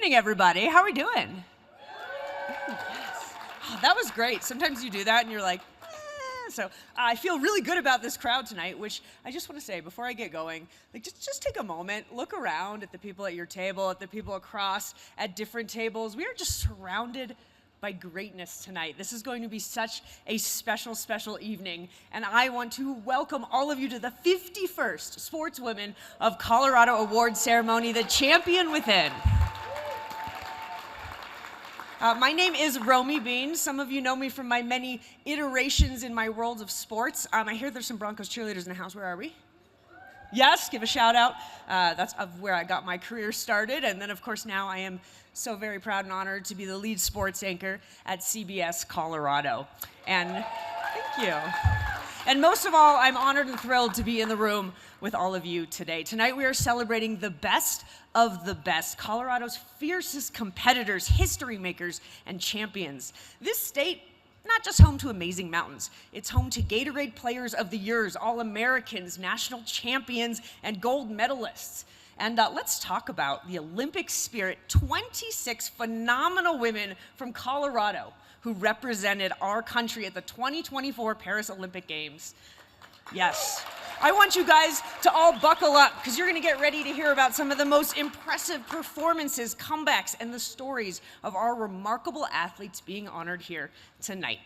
evening, everybody. How are we doing? Yes. Oh, that was great. Sometimes you do that and you're like, So I feel really good about this crowd tonight, which I just want to say before I get going, like just take a moment, look around at the people at your table, at the people across at different tables. We are just surrounded by greatness tonight. This is going to be such a special, special evening, and I want to welcome all of you to the 51st Sportswomen of Colorado Award Ceremony, the Champion Within. My name is Romy Bean. Some of you know me from my many iterations in my world of sports. I hear there's some Broncos cheerleaders in the house. Where are we? Yes, give a shout out. That's of where I got my career started. And then, of course, now I am so very proud and honored to be the lead sports anchor at CBS Colorado. And thank you. And most of all, I'm honored and thrilled to be in the room with all of you today. Tonight we are celebrating the best of the best, Colorado's fiercest competitors, history makers, and champions. This state, not just home to amazing mountains, it's home to Gatorade Players of the Years, All-Americans, national champions, and gold medalists. And let's talk about the Olympic spirit, 26 phenomenal women from Colorado who represented our country at the 2024 Paris Olympic Games. Yes. I want you guys to all buckle up because you're going to get ready to hear about some of the most impressive performances, comebacks, and the stories of our remarkable athletes being honored here tonight.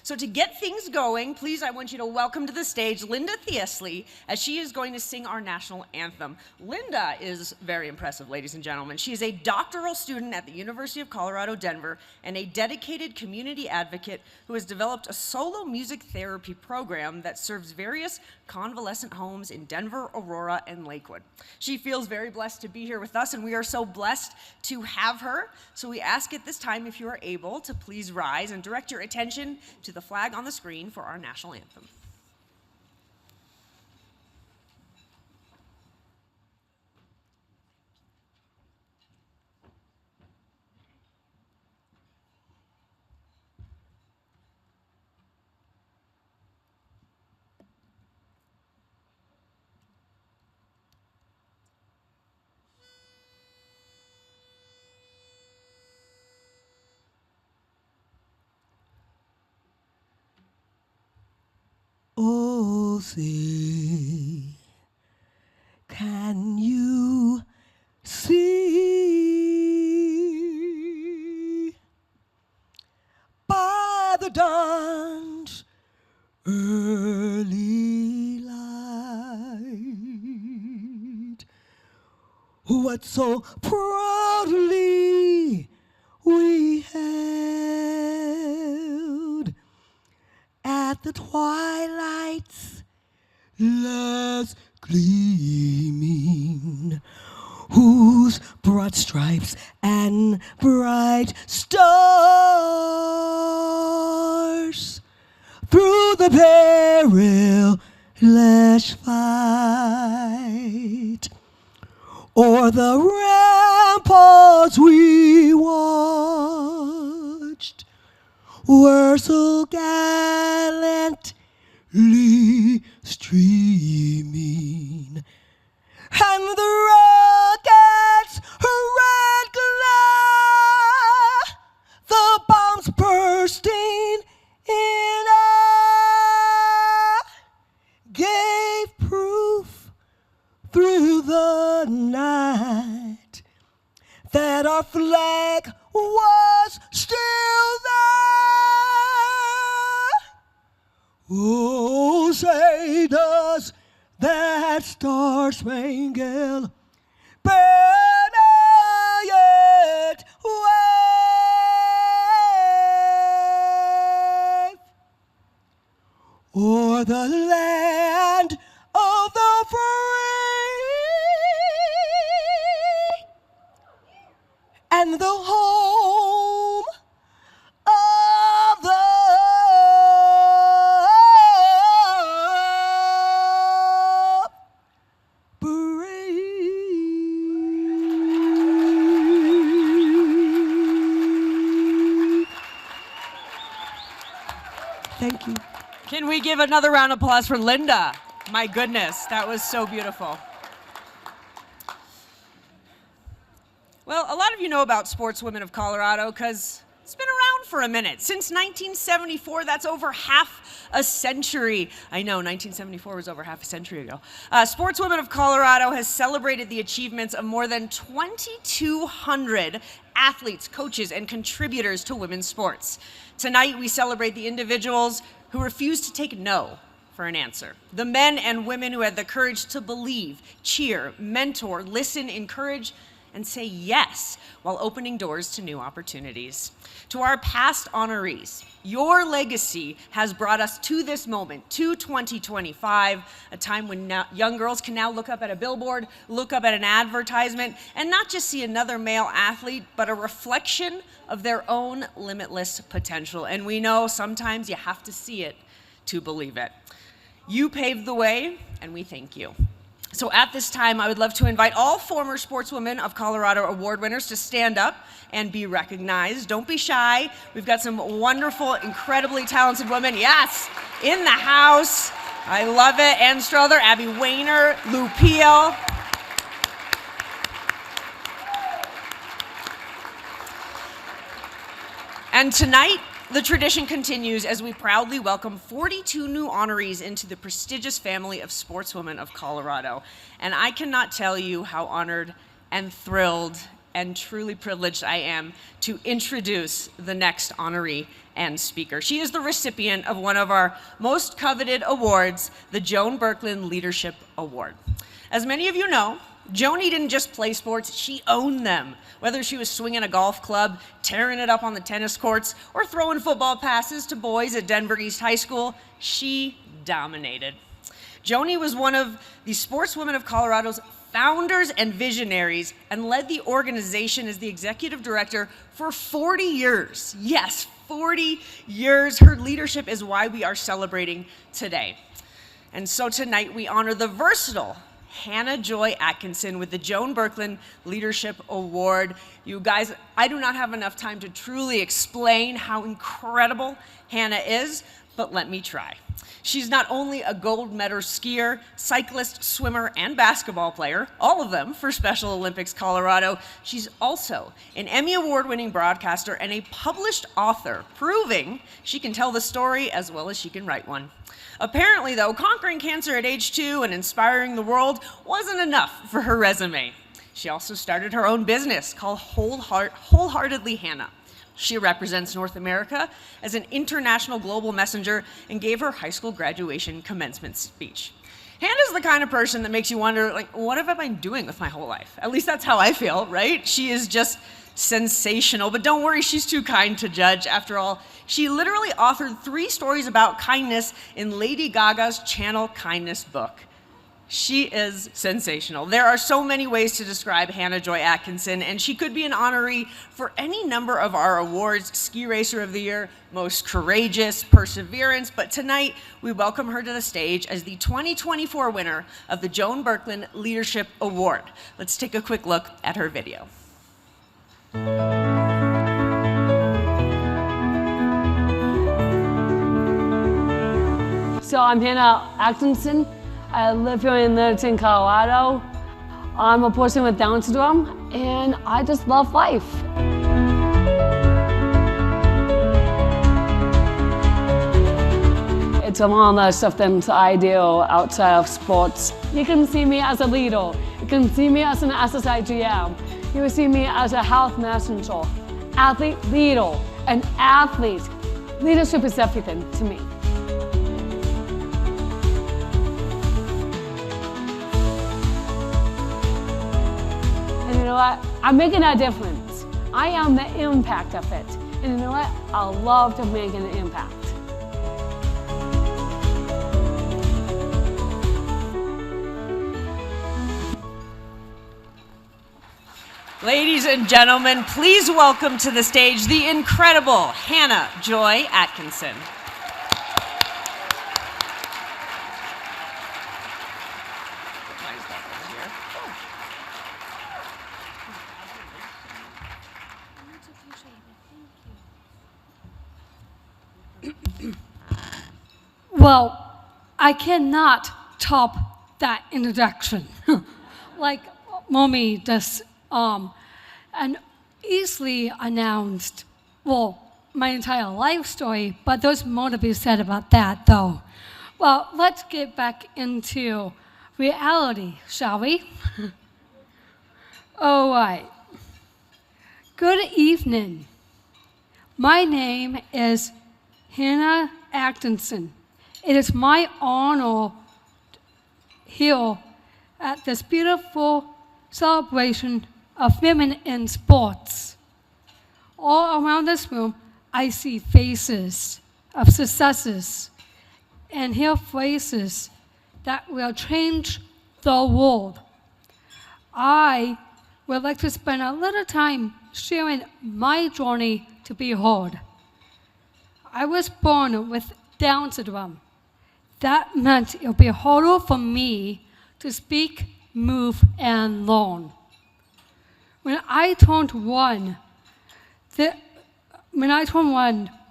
So to get things going, please, I want you to welcome to the stage Linda Thiesley as she is going to sing our national anthem. Linda is very impressive, ladies and gentlemen. She is a doctoral student at the University of Colorado, Denver, and a dedicated community advocate who has developed a solo music therapy program that serves various convalescent homes in Denver, Aurora, and Lakewood. She feels very blessed to be here with us, and we are so blessed to have her. So we ask at this time, if you are able, to please rise and direct your attention to the flag on the screen for our national anthem. Oh, say, can you see by the dawn's early light what so proudly we held at the twilight's last gleaming, whose broad stripes and bright stars through the perilous fight o'er the ramparts we watched were so gallantly streaming, and the rockets' red glare, the bombs bursting in air, gave proof through the night that our flag was still there. Oh, say does that star-spangled banner yet wave o'er the land of the free and the home of the brave. Thank you. Can we give another round of applause for Linda? My goodness, that was so beautiful. Well, a lot of you know about Sportswomen of Colorado because it's been around for a minute. Since 1974, that's over half a century. I know, 1974 was over half a century ago. Sportswomen of Colorado has celebrated the achievements of more than 2,200 athletes, coaches, and contributors to women's sports. Tonight, we celebrate the individuals who refuse to take no for an answer. The men and women who had the courage to believe, cheer, mentor, listen, encourage, and say yes while opening doors to new opportunities. To our past honorees, your legacy has brought us to this moment, to 2025, a time when young girls can now look up at a billboard, look up at an advertisement, and not just see another male athlete, but a reflection of their own limitless potential. And we know sometimes you have to see it to believe it. You paved the way, and we thank you. So at this time, I would love to invite all former Sportswomen of Colorado award winners to stand up and be recognized. Don't be shy. We've got some wonderful, incredibly talented women, yes, in the house. I love it. Ann Strother, Abby Wayner, Lou Peel. And tonight, the tradition continues as we proudly welcome 42 new honorees into the prestigious family of Sportswomen of Colorado. And I cannot tell you how honored and thrilled and truly privileged I am to introduce the next honoree and speaker. She is the recipient of one of our most coveted awards, the Joan Berkland Leadership Award. As many of you know, Joni didn't just play sports, she owned them. Whether she was swinging a golf club, tearing it up on the tennis courts, or throwing football passes to boys at Denver East High School, she dominated. Joni was one of the Sportswomen of Colorado's founders and visionaries and led the organization as the executive director for 40 years. Yes, 40 years. Her leadership is why we are celebrating today. And so tonight we honor the versatile Hannah Joy Atkinson with the Joan Berkland Leadership Award. You guys, I do not have enough time to truly explain how incredible Hannah is, but let me try. She's not only a gold medal skier, cyclist, swimmer, and basketball player, all of them for Special Olympics Colorado. She's also an Emmy Award-winning broadcaster and a published author, proving she can tell the story as well as she can write one. Apparently, though, conquering cancer at age 2 and inspiring the world wasn't enough for her resume. She also started her own business called Wholeheartedly Hannah. She represents North America as an international global messenger and gave her high school graduation commencement speech. Hannah's the kind of person that makes you wonder, like, what have I been doing with my whole life? At least that's how I feel, right? She is just sensational, but don't worry, she's too kind to judge. After all, she literally authored 3 stories about kindness in Lady Gaga's Channel Kindness book. She is sensational. There are so many ways to describe Hannah Joy Atkinson, and she could be an honoree for any number of our awards: Ski Racer of the Year, Most Courageous, Perseverance, but tonight we welcome her to the stage as the 2024 winner of the Joan Berkland Leadership Award. Let's take a quick look at her video. So I'm Hannah Atkinson. I live here in Elarton, Colorado. I'm a person with Down syndrome, and I just love life. It's among the stuff that I do outside of sports. You can see me as a leader. You can see me as an SSI GM. You will see me as a health messenger, athlete leader, an athlete. Leadership is everything to me. And you know what? I'm making a difference. I am the impact of it. And you know what? I love to make an impact. Ladies and gentlemen, please welcome to the stage the incredible Hannah Joy Atkinson. Well, I cannot top that introduction. Like Mommy just an easily announced, well, my entire life story, but there's more to be said about that, though. Well, let's get back into reality, shall we? All right. Good evening. My name is Hannah Atkinson. It is my honor here at this beautiful celebration of women in sports. All around this room, I see faces of successes and hear phrases that will change the world. I would like to spend a little time sharing my journey to be heard. I was born with Down syndrome. That meant it would be harder for me to speak, move, and learn. When I turned one,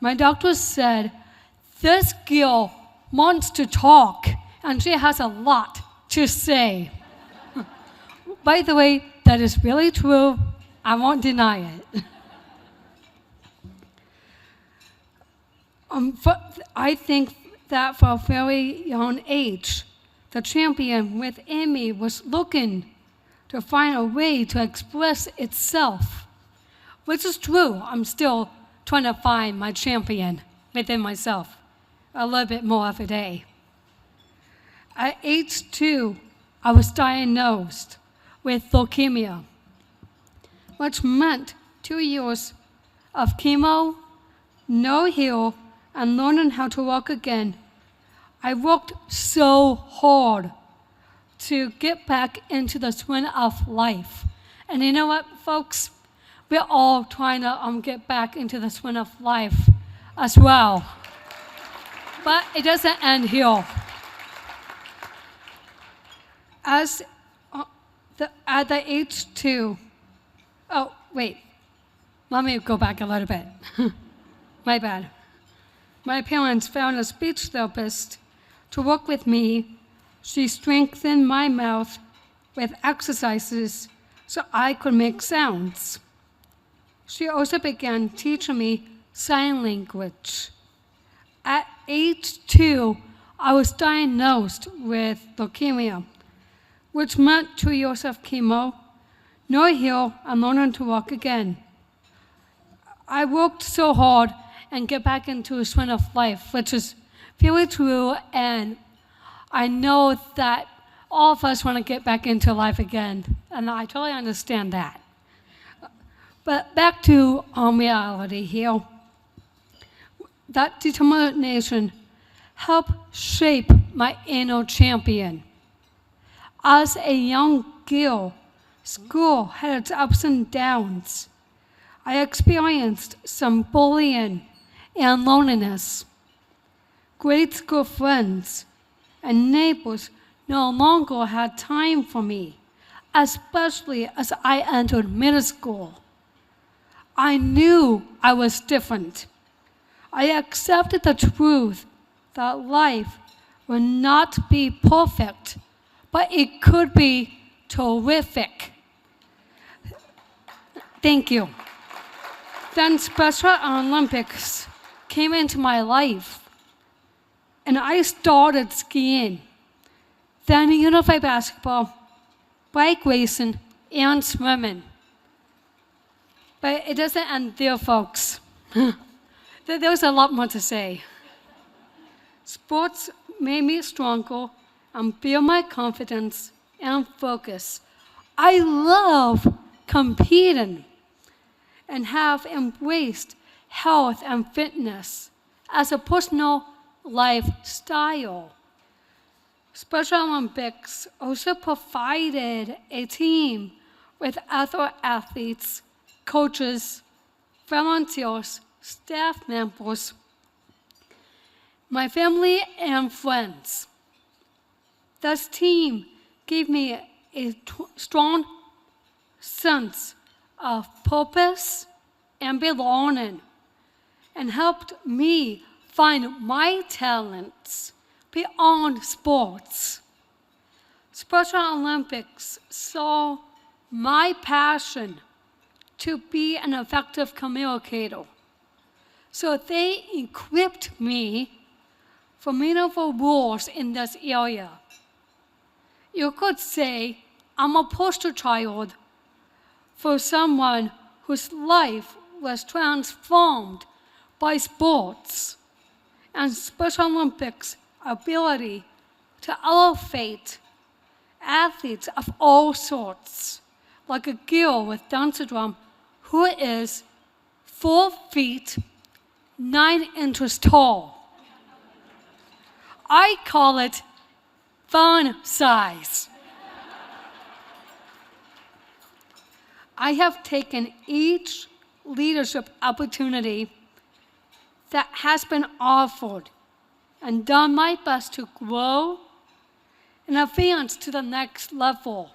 my doctor said, "This girl wants to talk, and she has a lot to say." By the way, that is really true. I won't deny it. I think that for a very young age, the champion within me was looking to find a way to express itself, which is true. I'm still trying to find my champion within myself a little bit more every day. At age 2, I was diagnosed with leukemia, which meant 2 years of chemo, no heal, and learning how to walk again. I worked so hard to get back into the swing of life. And you know what, folks? We're all trying to get back into the swing of life as well. But it doesn't end here. At the age 2, oh, wait, let me go back a little bit. My bad. My parents found a speech therapist to work with me. She strengthened my mouth with exercises so I could make sounds. She also began teaching me sign language. At age 2, I was diagnosed with leukemia, which meant 2 years of chemo, no heal, and learning to walk again. I worked so hard and get back into a swing of life, which is very true, and I know that all of us want to get back into life again, and I totally understand that. But back to reality here. That determination helped shape my inner champion. As a young girl, school had its ups and downs. I experienced some bullying and loneliness. Grade school friends and neighbors no longer had time for me, especially as I entered middle school. I knew I was different. I accepted the truth that life would not be perfect, but it could be terrific. Thank you. Then Special Olympics came into my life, and I started skiing. Then unified basketball, bike racing, and swimming. But it doesn't end there, folks. There's a lot more to say. Sports made me stronger and build my confidence and focus. I love competing and have embraced health and fitness as a personal lifestyle. Special Olympics also provided a team with other athletes, coaches, volunteers, staff members, my family, and friends. This team gave me a strong sense of purpose and belonging, and helped me find my talents beyond sports. Special Olympics saw my passion to be an effective communicator. So they equipped me for meaningful roles in this area. You could say I'm a poster child for someone whose life was transformed by sports and Special Olympics' ability to elevate athletes of all sorts, like a girl with Down syndrome who is 4 feet 9 inches tall. I call it fun size. I have taken each leadership opportunity that has been offered and done my best to grow and advance to the next level.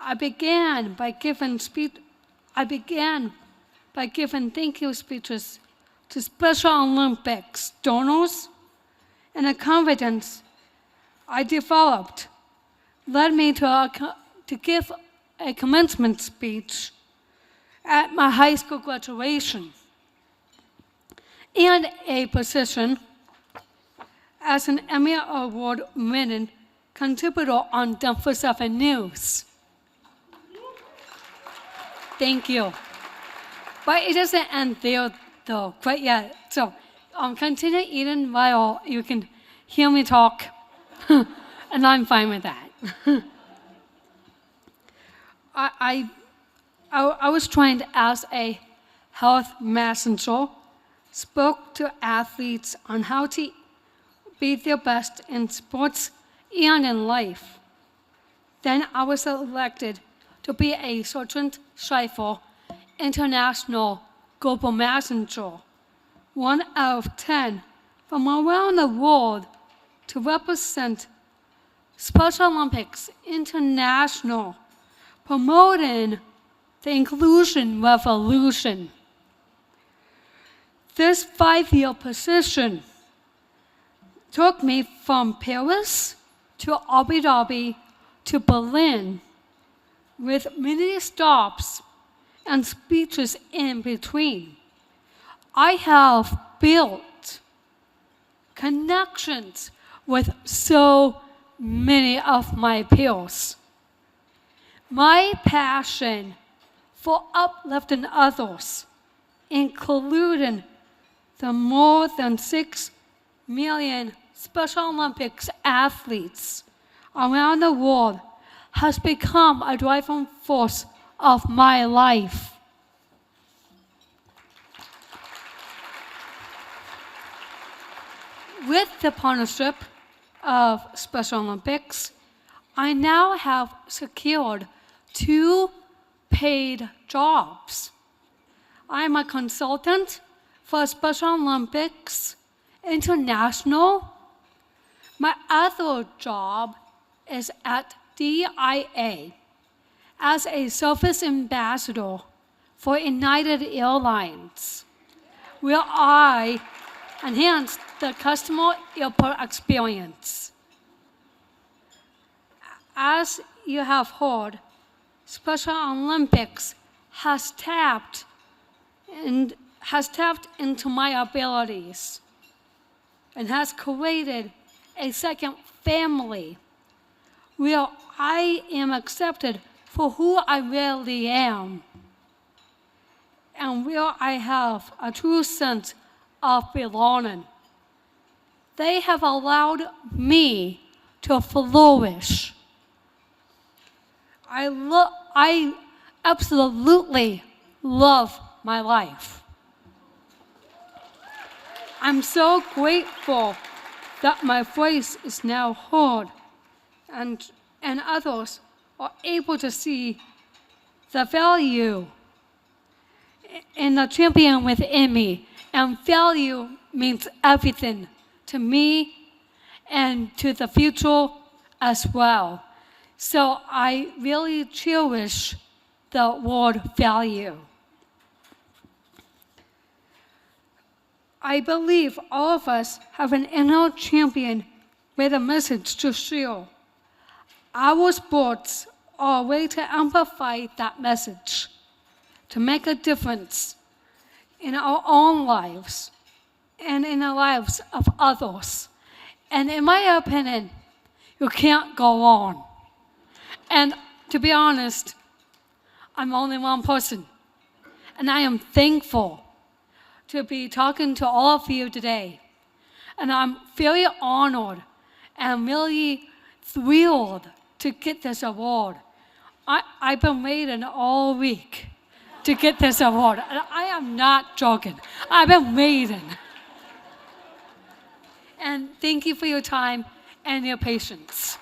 I began by giving thank you speeches to Special Olympics donors, and the confidence I developed led me to give a commencement speech at my high school graduation and a position as an Emmy Award-winning contributor on Denver 7 News. Thank you. But it doesn't end there, though, quite yet. So continue eating while you can hear me talk, and I'm fine with that. I was trained as a health messenger, spoke to athletes on how to be their best in sports and in life. Then I was elected to be a Sergeant Schleifer International Global Messenger, 1 out of 10 from around the world to represent Special Olympics International, promoting the inclusion revolution. This 5-year position took me from Paris to Abu Dhabi to Berlin, with many stops and speeches in between. I have built connections with so many of my peers. My passion for uplifting others, including the more than 6 million Special Olympics athletes around the world, has become a driving force of my life. With the partnership of Special Olympics, I now have secured 2 paid jobs. I'm a consultant for Special Olympics International. My other job is at DIA as a service ambassador for United Airlines, where I enhance the customer airport experience. As you have heard, Special Olympics has tapped into my abilities and has created a second family where I am accepted for who I really am, and where I have a true sense of belonging. They have allowed me to flourish. I absolutely love my life. I'm so grateful that my voice is now heard, and others are able to see the value in the champion within me. And value means everything to me and to the future as well. So I really cherish the word value. I believe all of us have an inner champion with a message to share. Our sports are a way to amplify that message. to make a difference in our own lives and in the lives of others. And in my opinion, you can't go on. And to be honest, I'm only one person. And I am thankful to be talking to all of you today. And I'm very honored and I'm really thrilled to get this award. I've been waiting all week to get this award. And I am not joking. I've been waiting. And thank you for your time and your patience.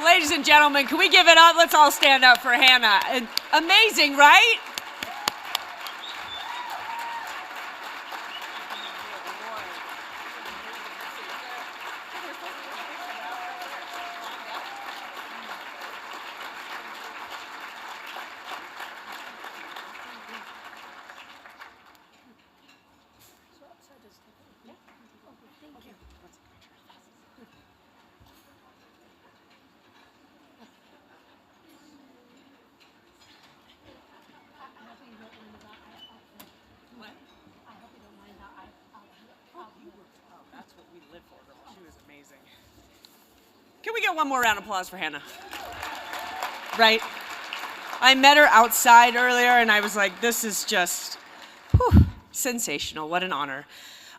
Ladies and gentlemen, can we give it up? Let's all stand up for Hannah. Amazing, right? Can we get one more round of applause for Hannah? Right? I met her outside earlier and I was like, this is just sensational. What an honor.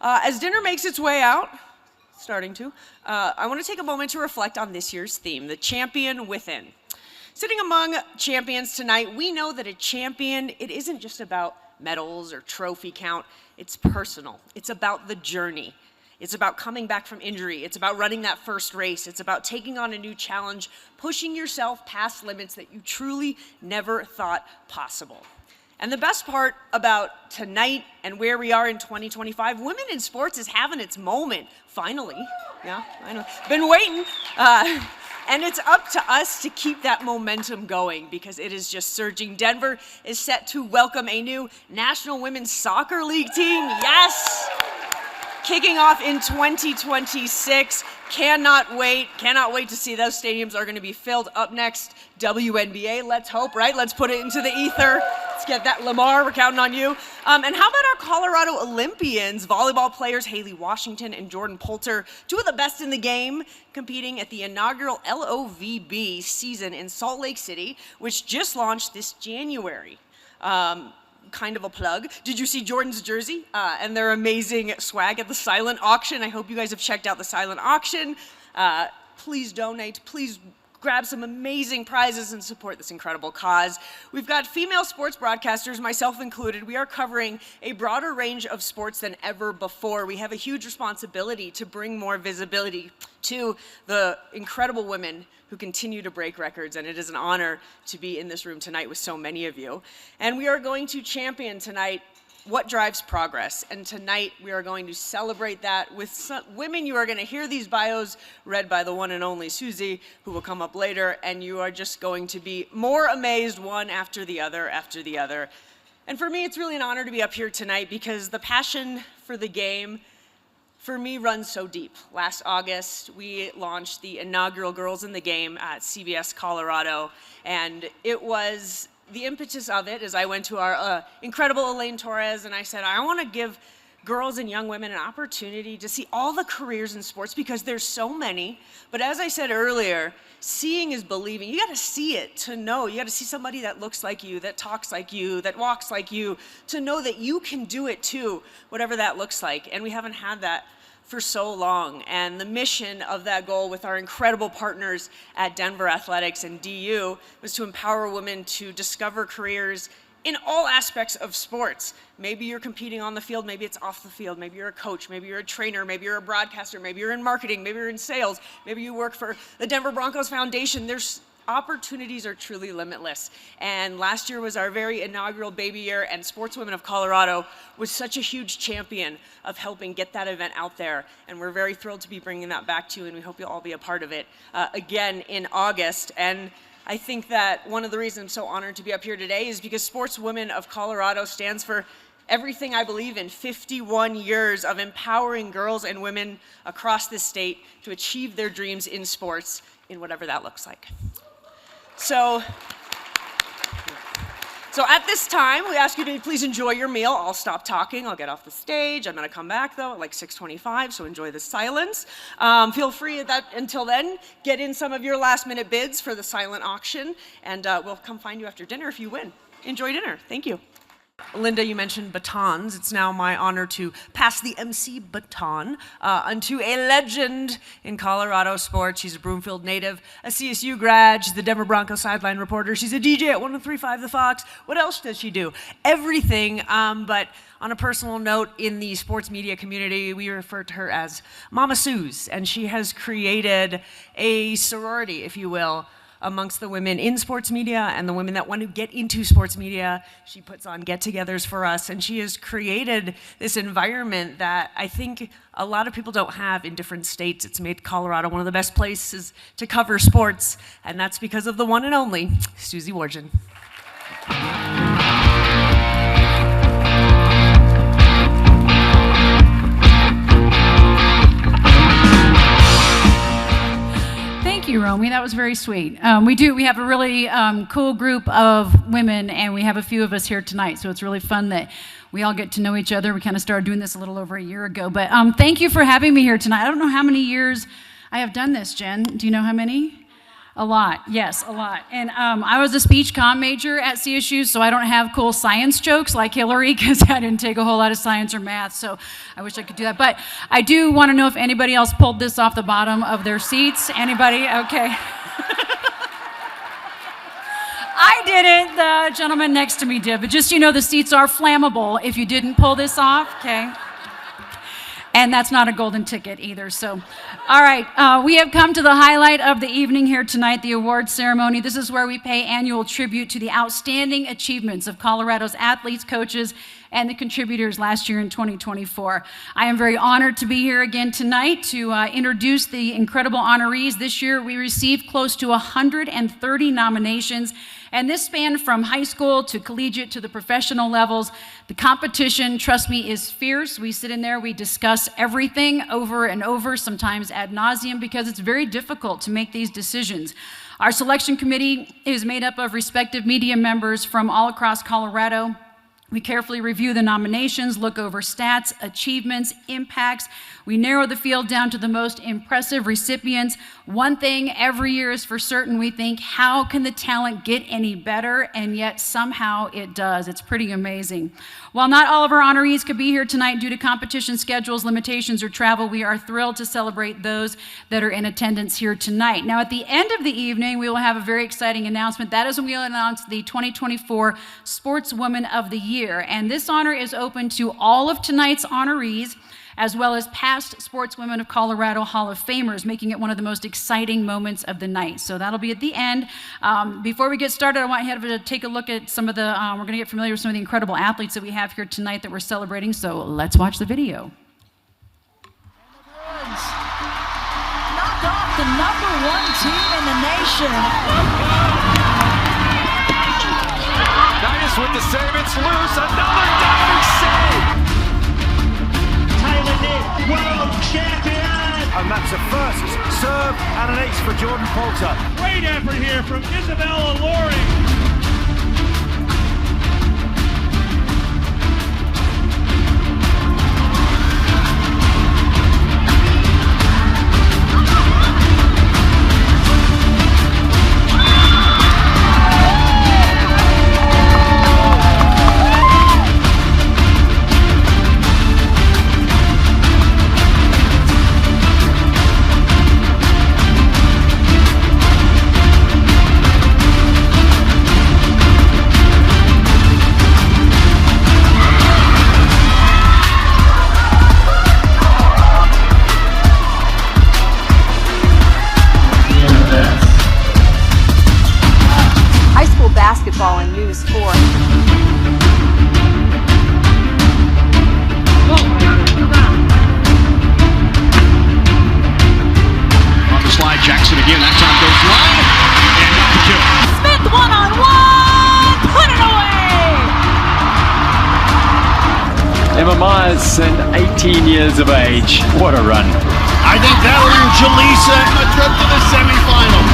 As dinner makes its way out, I want to take a moment to reflect on this year's theme, the champion within. Sitting among champions tonight, we know that a champion, it isn't just about medals or trophy count. It's personal. It's about the journey. It's about coming back from injury. It's about running that first race. It's about taking on a new challenge, pushing yourself past limits that you truly never thought possible. And the best part about tonight and where we are in 2025, women in sports is having its moment, finally. Yeah, I know. Been waiting. And it's up to us to keep that momentum going because it is just surging. Denver is set to welcome a new National Women's Soccer League team. Yes! Kicking off in 2026. Cannot wait to see those stadiums are going to be filled. Up next, WNBA. Let's hope, right? Let's put it into the ether. Let's get that. Lamar, we're counting on you. And how about our Colorado Olympians, volleyball players Haley Washington and Jordyn Poulter, two of the best in the game, competing at the inaugural LOVB season in Salt Lake City, which just launched this January. Kind of a plug. Did you see Jordyn's jersey and their amazing swag at the silent auction? I hope you guys have checked out the silent auction. Please donate. Please grab some amazing prizes and support this incredible cause. We've got female sports broadcasters, myself included. We are covering a broader range of sports than ever before. We have a huge responsibility to bring more visibility to the incredible women who continue to break records, and it is an honor to be in this room tonight with so many of you. And we are going to champion tonight what drives progress, and tonight we are going to celebrate that with some women. You are going to hear these bios read by the one and only Susie, who will come up later, and you are just going to be more amazed one after the other after the other. And for me, it's really an honor to be up here tonight because the passion for the game for me runs so deep. Last August, we launched the inaugural Girls in the Game at CBS Colorado, and it was the impetus of it is I went to our incredible Elaine Torres and I said, I want to give girls and young women an opportunity to see all the careers in sports because there's so many. But as I said earlier, seeing is believing. You got to see it to know. You got to see somebody that looks like you, that talks like you, that walks like you, to know that you can do it too, whatever that looks like. And we haven't had that for so long. And the mission of that goal with our incredible partners at Denver Athletics and DU was to empower women to discover careers in all aspects of sports. Maybe you're competing on the field, maybe it's off the field, maybe you're a coach, maybe you're a trainer, maybe you're a broadcaster, maybe you're in marketing, maybe you're in sales, maybe you work for the Denver Broncos Foundation. There's opportunities are truly limitless. And last year was our very inaugural baby year, and Sportswomen of Colorado was such a huge champion of helping get that event out there. And we're very thrilled to be bringing that back to you, and we hope you'll all be a part of it again in August. And I think that one of the reasons I'm so honored to be up here today is because Sportswomen of Colorado stands for everything I believe in. 51 years of empowering girls and women across this state to achieve their dreams in sports, in whatever that looks like. So at this time, we ask you to please enjoy your meal. I'll stop talking. I'll get off the stage. I'm going to come back, though, at like 6:25, so enjoy the silence. Feel free until then, get in some of your last-minute bids for the silent auction, and we'll come find you after dinner if you win. Enjoy dinner. Thank you. Linda, you mentioned batons. It's now my honor to pass the MC baton onto a legend in Colorado sports. She's a Broomfield native, a CSU grad. She's the Denver Broncos sideline reporter. She's a DJ at 103.5 The Fox. What else does she do? Everything, but on a personal note, in the sports media community, we refer to her as Mama Suze, and she has created a sorority, if you will, amongst the women in sports media and the women that want to get into sports media. She puts on get-togethers for us, and she has created this environment that I think a lot of people don't have in different states. It's made Colorado one of the best places to cover sports, and that's because of the one and only Susie Wargin. Thank you, Romy. That was very sweet. We have a really cool group of women, and we have a few of us here tonight, so it's really fun that we all get to know each other. We kind of started doing this a little over a year ago, but thank you for having me here tonight. I don't know how many years I have done this, Jen. Do you know how many? A lot. Yes, a lot. And I was a speech comm major at CSU, so I don't have cool science jokes like Hillary, because I didn't take a whole lot of science or math, so I wish I could do that. But I do want to know if anybody else pulled this off the bottom of their seats. Anybody? Okay. I didn't. The gentleman next to me did. But just, the seats are flammable if you didn't pull this off, okay? And that's not a golden ticket either. So, all right, we have come to the highlight of the evening here tonight, the awards ceremony. This is where we pay annual tribute to the outstanding achievements of Colorado's athletes, coaches, and the contributors last year in 2024. I am very honored to be here again tonight to introduce the incredible honorees. This year, we received close to 130 nominations, and this spanned from high school to collegiate to the professional levels. The competition, trust me, is fierce. We sit in there, we discuss everything over and over, sometimes ad nauseum, because it's very difficult to make these decisions. Our selection committee is made up of respective media members from all across Colorado. We carefully review the nominations, look over stats, achievements, impacts. We narrow the field down to the most impressive recipients. One thing every year is for certain, we think, how can the talent get any better? And yet somehow it does. It's pretty amazing. While not all of our honorees could be here tonight due to competition schedules, limitations, or travel, we are thrilled to celebrate those that are in attendance here tonight. Now, at the end of the evening, we will have a very exciting announcement. That is when we will announce the 2024 Sportswomen of the Year. And this honor is open to all of tonight's honorees, as well as past Sportswomen of Colorado Hall of Famers, making it one of the most exciting moments of the night. So that'll be at the end. Before we get started, I want you to take a look at some of the, we're gonna get familiar with some of the incredible athletes that we have here tonight that we're celebrating, so let's watch the video. Knocked off the #1 team in the nation. Nice with the save, it's loose, another diving save! World champion! And that's a first serve and an ace for Jordyn Poulter. Great effort here from Isabella Loring. Basketball and News 4. On the slide, Jackson again, that time goes line, and got the kill. Smith one-on-one, put it away! Emma Myers and 18 years of age. What a run. I think Valor and Jaleesa a trip to the semifinals.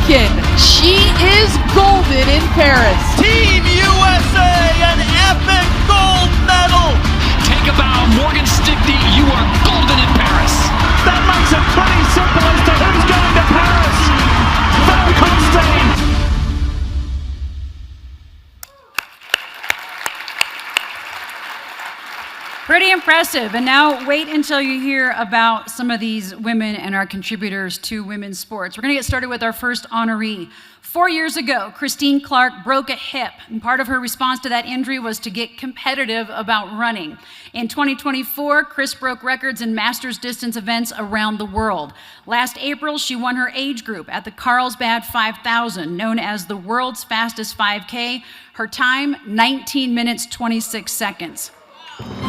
American. She is golden in Paris. Team USA, an epic gold medal. Take a bow, Morgan Stickney, you are golden in Paris. That makes it pretty simple as to who's going to Paris. Van Constein. Pretty impressive. And now wait until you hear about some of these women and our contributors to women's sports. We're going to get started with our first honoree. 4 years ago, Christine Clark broke a hip, and part of her response to that injury was to get competitive about running. In 2024, Chris broke records in masters distance events around the world. Last April, she won her age group at the Carlsbad 5000, known as the world's fastest 5K. Her time, 19 minutes, 26 seconds.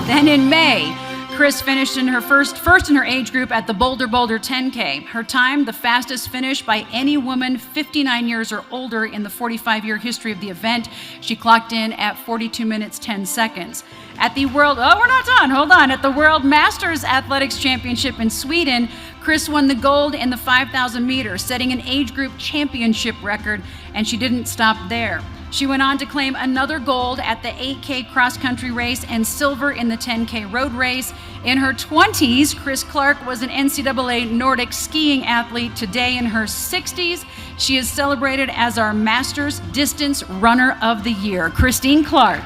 Then in May, Chris finished in her first in her age group at the Boulder 10K. Her time, the fastest finish by any woman 59 years or older in the 45-year history of the event. She clocked in at 42 minutes, 10 seconds. At the World, we're not done, hold on. At the World Masters Athletics Championship in Sweden, Chris won the gold in the 5,000 meters, setting an age group championship record, and she didn't stop there. She went on to claim another gold at the 8K cross-country race and silver in the 10K road race. In her 20s, Chris Clark was an NCAA Nordic skiing athlete. Today, in her 60s, she is celebrated as our Masters Distance Runner of the Year. Christine Clark.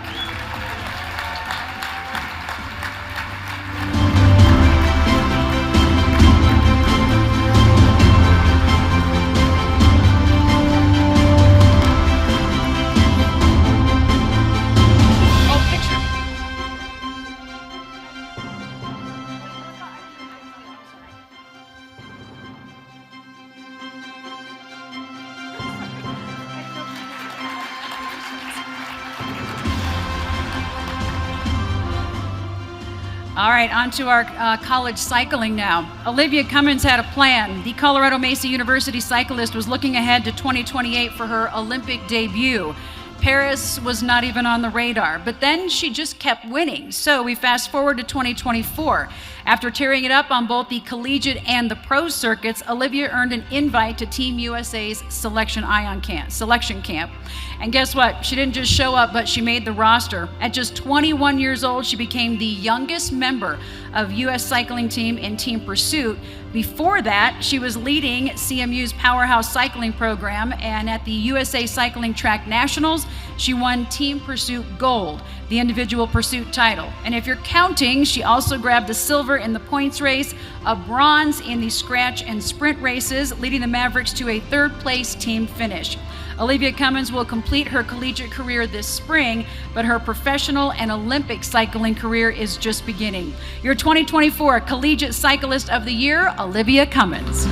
All right, on to our college cycling now. Olivia Cummins had a plan. The Colorado Mesa University cyclist was looking ahead to 2028 for her Olympic debut. Paris was not even on the radar, but then she just kept winning. So we fast forward to 2024. After tearing it up on both the collegiate and the pro circuits, Olivia earned an invite to Team USA's selection camp. And guess what? She didn't just show up, but she made the roster. At just 21 years old, she became the youngest member of U.S. cycling team in Team Pursuit. Before that, she was leading CMU's powerhouse cycling program, and at the USA Cycling Track Nationals, she won Team Pursuit Gold, the individual pursuit title. And if you're counting, she also grabbed the silver in the points race, a bronze in the scratch and sprint races, leading the Mavericks to a third-place team finish. Olivia Cummins will complete her collegiate career this spring, but her professional and Olympic cycling career is just beginning. Your 2024 Collegiate Cyclist of the Year, Olivia Cummins.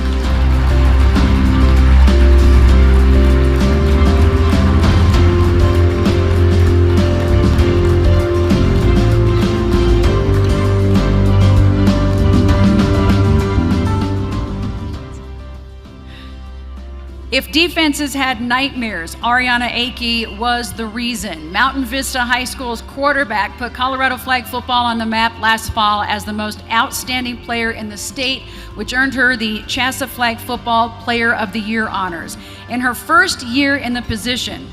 If defenses had nightmares, Ariana Akey was the reason. Mountain Vista High School's quarterback put Colorado flag football on the map last fall as the most outstanding player in the state, which earned her the CHSAA Flag Football Player of the Year honors. In her first year in the position,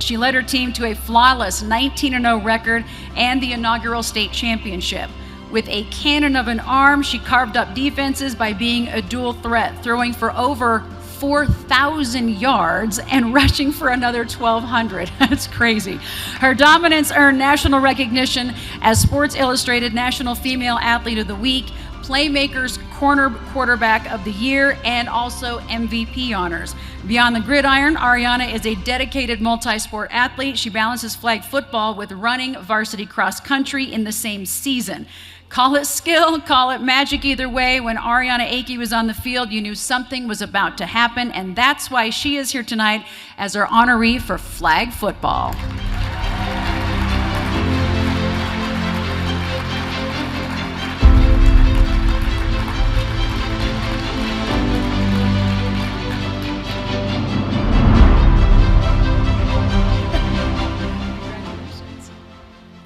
she led her team to a flawless 19-0 record and the inaugural state championship. With a cannon of an arm, she carved up defenses by being a dual threat, throwing for over 4,000 yards and rushing for another 1,200. That's crazy. Her dominance earned national recognition as Sports Illustrated National Female Athlete of the Week, Playmakers Corner Quarterback of the Year, and also MVP honors. Beyond the gridiron, Ariana is a dedicated multi-sport athlete. She balances flag football with running, varsity cross country in the same season. Call it skill, call it magic, either way. When Ariana Akey was on the field, you knew something was about to happen, and that's why she is here tonight as our honoree for flag football.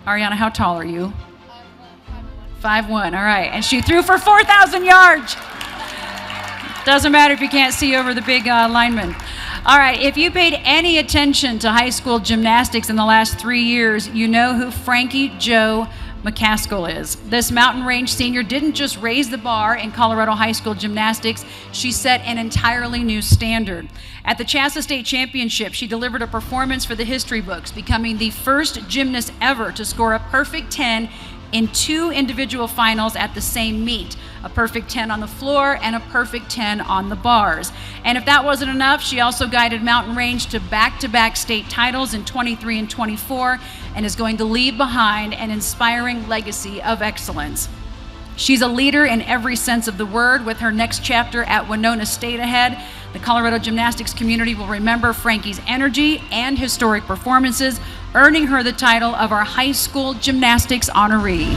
Ariana, how tall are you? 5'1", all right. And she threw for 4,000 yards. Doesn't matter if you can't see over the big lineman. All right, if you paid any attention to high school gymnastics in the last 3 years, you know who Frankie Jo McCaskill is. This mountain range senior didn't just raise the bar in Colorado high school gymnastics, she set an entirely new standard. At the Shasta State Championship, she delivered a performance for the history books, becoming the first gymnast ever to score a perfect 10 in 2 individual finals at the same meet, a perfect 10 on the floor and a perfect 10 on the bars. And if that wasn't enough, she also guided Mountain Range to back-to-back state titles in 23 and 24 and is going to leave behind an inspiring legacy of excellence. She's a leader in every sense of the word. With her next chapter at Winona State ahead, the Colorado gymnastics community will remember Frankie's energy and historic performances, earning her the title of our high school gymnastics honoree.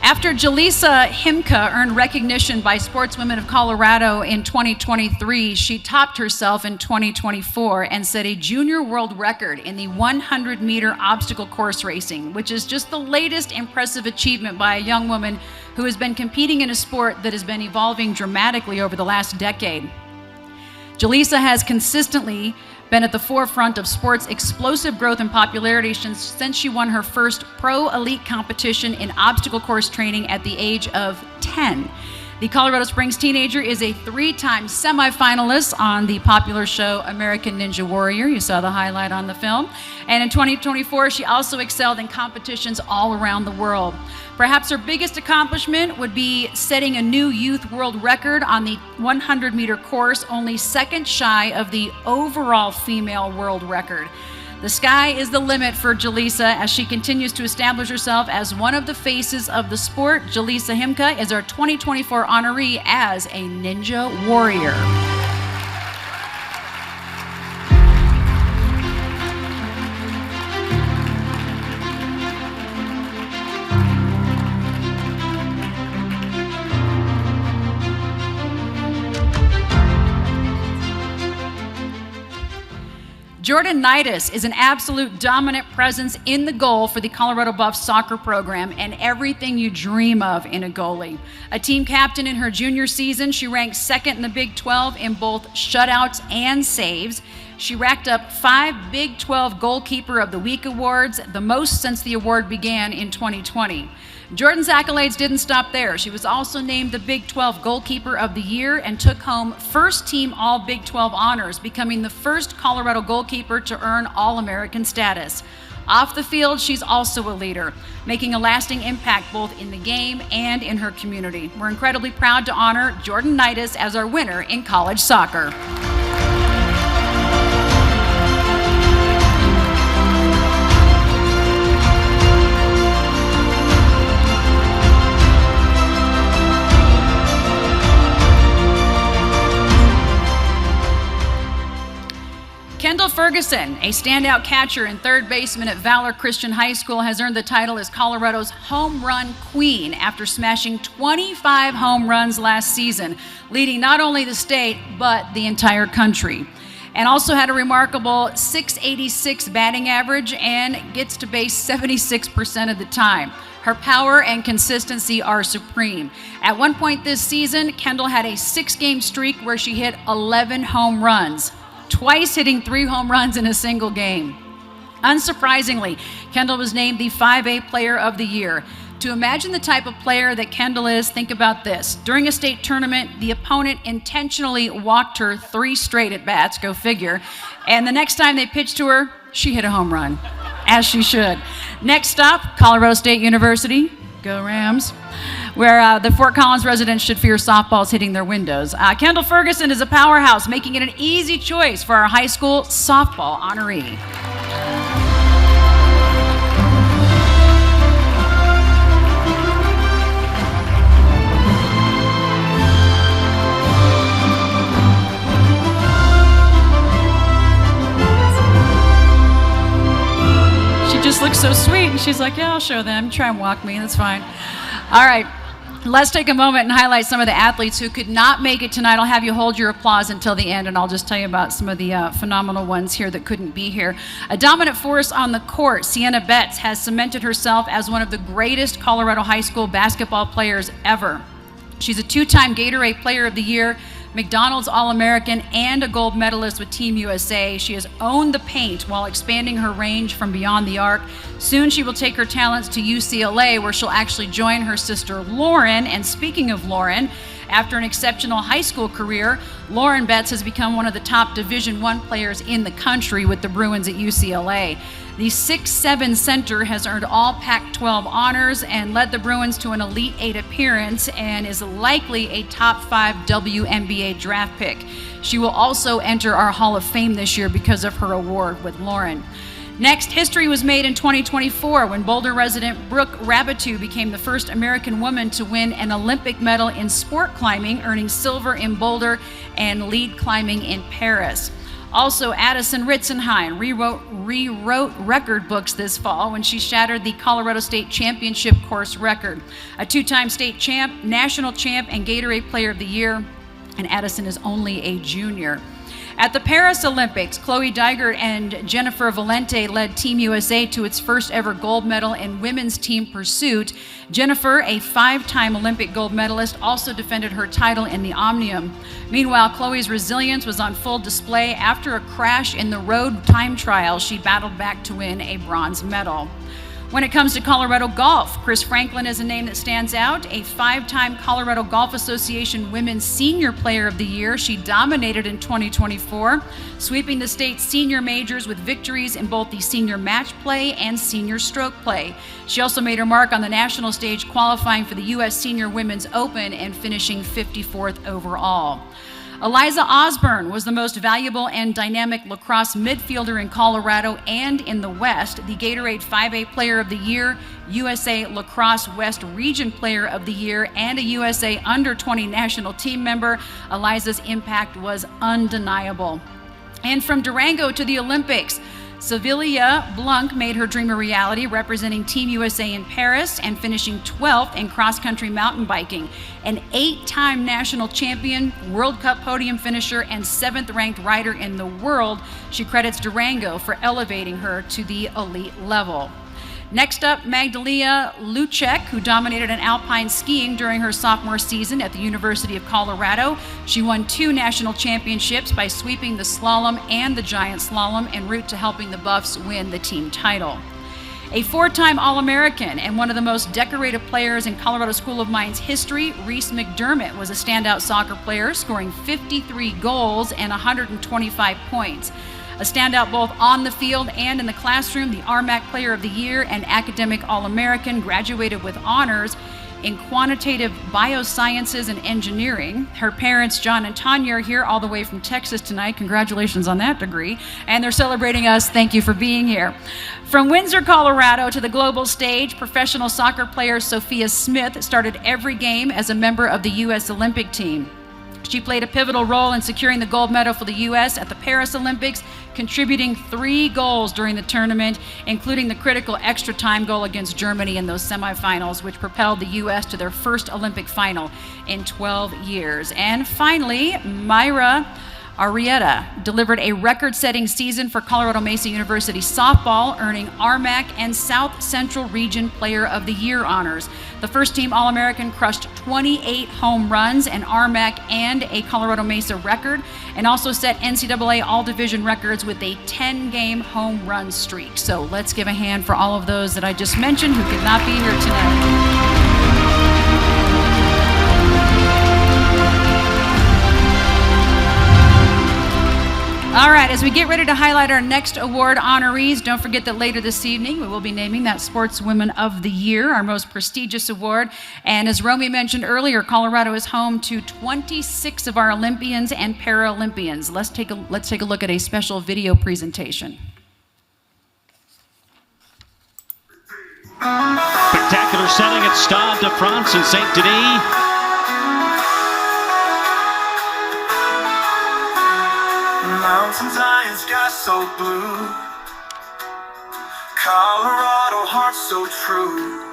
After Jaleesa Himka earned recognition by Sportswomen of Colorado in 2023, she topped herself in 2024 and set a junior world record in the 100-meter obstacle course racing, which is just the latest impressive achievement by a young woman who has been competing in a sport that has been evolving dramatically over the last decade. Jaleesa has consistently been at the forefront of sports' explosive growth and popularity since she won her first pro elite competition in obstacle course training at the age of 10. The Colorado Springs teenager is a 3-time semifinalist on the popular show American Ninja Warrior. You saw the highlight on the film. And in 2024, she also excelled in competitions all around the world. Perhaps her biggest accomplishment would be setting a new youth world record on the 100-meter course, only second shy of the overall female world record. The sky is the limit for Jaleesa as she continues to establish herself as one of the faces of the sport. Jaleesa Himka is our 2024 honoree as a Ninja Warrior. Jordyn is an absolute dominant presence in the goal for the Colorado Buffs soccer program and everything you dream of in a goalie. A team captain in her junior season, she ranked second in the Big 12 in both shutouts and saves. She racked up 5 Big 12 Goalkeeper of the Week awards, the most since the award began in 2020. Jordyn's accolades didn't stop there. She was also named the Big 12 Goalkeeper of the Year and took home first team All Big 12 honors, becoming the first Colorado goalkeeper to earn All-American status. Off the field, she's also a leader, making a lasting impact both in the game and in her community. We're incredibly proud to honor Jordyn as our winner in college soccer. Kendall Ferguson, a standout catcher and third baseman at Valor Christian High School, has earned the title as Colorado's home run queen after smashing 25 home runs last season, leading not only the state, but the entire country. And also had a remarkable .686 batting average and gets to base 76% of the time. Her power and consistency are supreme. At one point this season, Kendall had a 6-game streak where she hit 11 home runs. Twice hitting 3 home runs in a single game. Unsurprisingly, Kendall was named the 5A Player of the Year. To imagine the type of player that Kendall is, think about this. During a state tournament, the opponent intentionally walked her 3 straight at bats, go figure, and the next time they pitched to her, she hit a home run, as she should. Next stop, Colorado State University, go Rams, where the Fort Collins residents should fear softballs hitting their windows. Kendall Ferguson is a powerhouse, making it an easy choice for our high school softball honoree. She just looks so sweet, and she's like, yeah, I'll show them. Try and walk me, that's fine. All right. Let's take a moment and highlight some of the athletes who could not make it tonight. I'll have you hold your applause until the end, and I'll just tell you about some of the phenomenal ones here that couldn't be here. A dominant force on the court, Sienna has cemented herself as one of the greatest Colorado high school basketball players ever. She's a two-time Gatorade Player of the Year, McDonald's All-American, and a gold medalist with Team USA. She has owned the paint while expanding her range from beyond the arc. Soon she will take her talents to UCLA, where she'll actually join her sister Lauren. And speaking of Lauren, after an exceptional high school career, Lauren Betts has become one of the top Division I players in the country with the Bruins at UCLA. The 6'7" center has earned all Pac-12 honors and led the Bruins to an Elite Eight appearance and is likely a top 5 WNBA draft pick. She will also enter our Hall of Fame this year because of her award with Lauren. Next, history was made in 2024 when Boulder resident Brooke Rabatou became the first American woman to win an Olympic medal in sport climbing, earning silver in Boulder and lead climbing in Paris. Also, Addison Ritzenheim rewrote record books this fall when she shattered the Colorado State Championship course record. A two-time state champ, national champ, and Gatorade Player of the Year, and Addison is only a junior. At the Paris Olympics, Chloe Dygert and Jennifer Valente led Team USA to its first ever gold medal in women's team pursuit. Jennifer, a 5-time Olympic gold medalist, also defended her title in the Omnium. Meanwhile, Chloe's resilience was on full display. After a crash in the road time trial, she battled back to win a bronze medal. When it comes to Colorado golf, Chris Franklin is a name that stands out. A 5-time Colorado Golf Association Women's Senior Player of the Year, she dominated in 2024, sweeping the state's senior majors with victories in both the senior match play and senior stroke play. She also made her mark on the national stage, qualifying for the U.S. Senior Women's Open and finishing 54th overall. Eliza Osborne was the most valuable and dynamic lacrosse midfielder in Colorado and in the West, the Gatorade 5A Player of the Year, USA Lacrosse West Region Player of the Year, and a USA Under-20 national team member. Eliza's impact was undeniable. And from Durango to the Olympics, Sevilla Blanc made her dream a reality, representing Team USA in Paris and finishing 12th in cross-country mountain biking. An 8-time national champion, World Cup podium finisher, and 7th-ranked rider in the world, she credits Durango for elevating her to the elite level. Next up, Magdalena Luczak, who dominated in alpine skiing during her sophomore season at the University of Colorado. She won 2 national championships by sweeping the slalom and the giant slalom en route to helping the Buffs win the team title. A 4-time All-American and one of the most decorated players in Colorado School of Mines history, Reese McDermott was a standout soccer player, scoring 53 goals and 125 points. A standout both on the field and in the classroom, the RMAC Player of the Year and Academic All-American, graduated with honors in quantitative biosciences and engineering. Her parents, John and Tanya, are here all the way from Texas tonight. Congratulations on that degree. And they're celebrating us. Thank you for being here. From Windsor, Colorado to the global stage, professional soccer player Sophia Smith started every game as a member of the U.S. Olympic team. She played a pivotal role in securing the gold medal for the U.S. at the Paris Olympics, contributing 3 goals during the tournament, including the critical extra time goal against Germany in those semifinals, which propelled the U.S. to their first Olympic final in 12 years. And finally, Myah Arrieta delivered a record-setting season for Colorado Mesa University softball, earning RMAC and South Central Region Player of the Year honors. The first-team All-American crushed 28 home runs, an RMAC and a Colorado Mesa record, and also set NCAA All-Division records with a 10-game home run streak. So let's give a hand for all of those that I just mentioned who could not be here tonight. All right, as we get ready to highlight our next award honorees, don't forget that later this evening we will be naming that Sportswomen of the Year, our most prestigious award. And as Romy mentioned earlier, Colorado is home to 26 of our Olympians and Paralympians. Let's take a look at a special video presentation. Spectacular setting at Stade de France in Saint-Denis. Mountains, iron sky so blue, Colorado heart so true.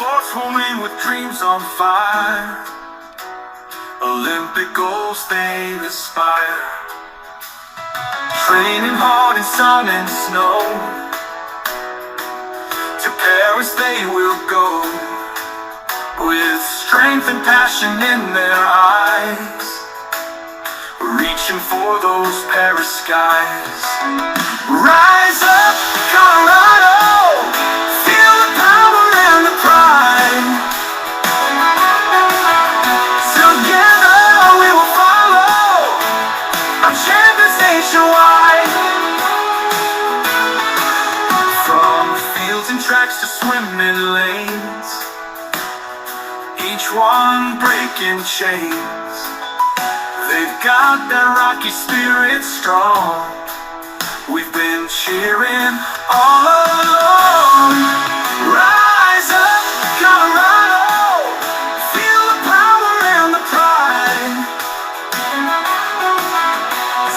Sportswomen with dreams on fire, Olympic goals they aspire. Training hard in sun and snow, to Paris they will go, with strength and passion in their eyes, reaching for those Paris skies. Rise up, Colorado, feel the power and the pride. Together we will follow our champions nationwide. From fields and tracks to swimming lanes, each one breaking chains. They've got that rocky spirit strong. We've been cheering all along. Rise up, Colorado, feel the power and the pride.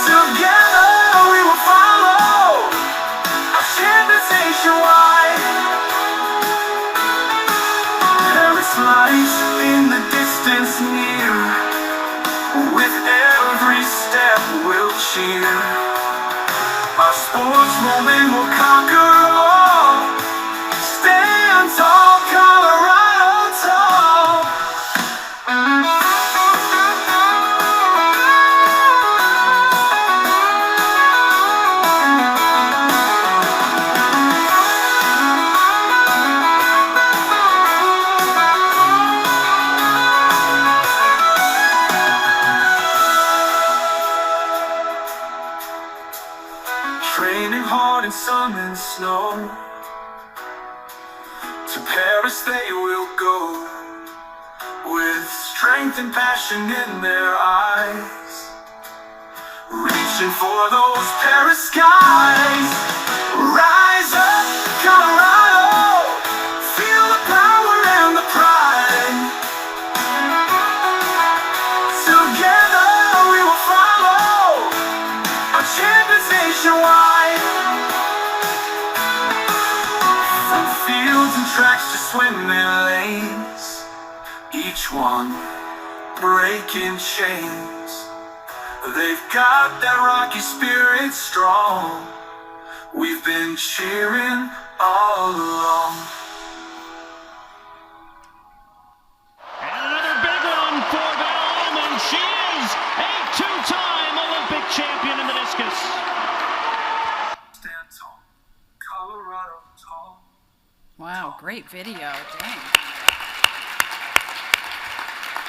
Together we will follow our champions nationwide. Paris lies in the distance near, with every step we'll cheer. Our sportswoman will conquer all. Stand tall, Colorado tall. Training hard in sun and snow, to Paris they will go, with strength and passion in their eyes, reaching for those Paris skies. Rise up, Colorado, feel the power and the pride. Together we will follow our champions nationwide. From fields and tracks to swimming lanes, each one breaking chains. They've got that rocky spirit strong. We've been cheering all along. And another big one for Valor, and she is a two-time Olympic champion in the discus. Stand tall, Colorado tall. Wow, great video. Dang.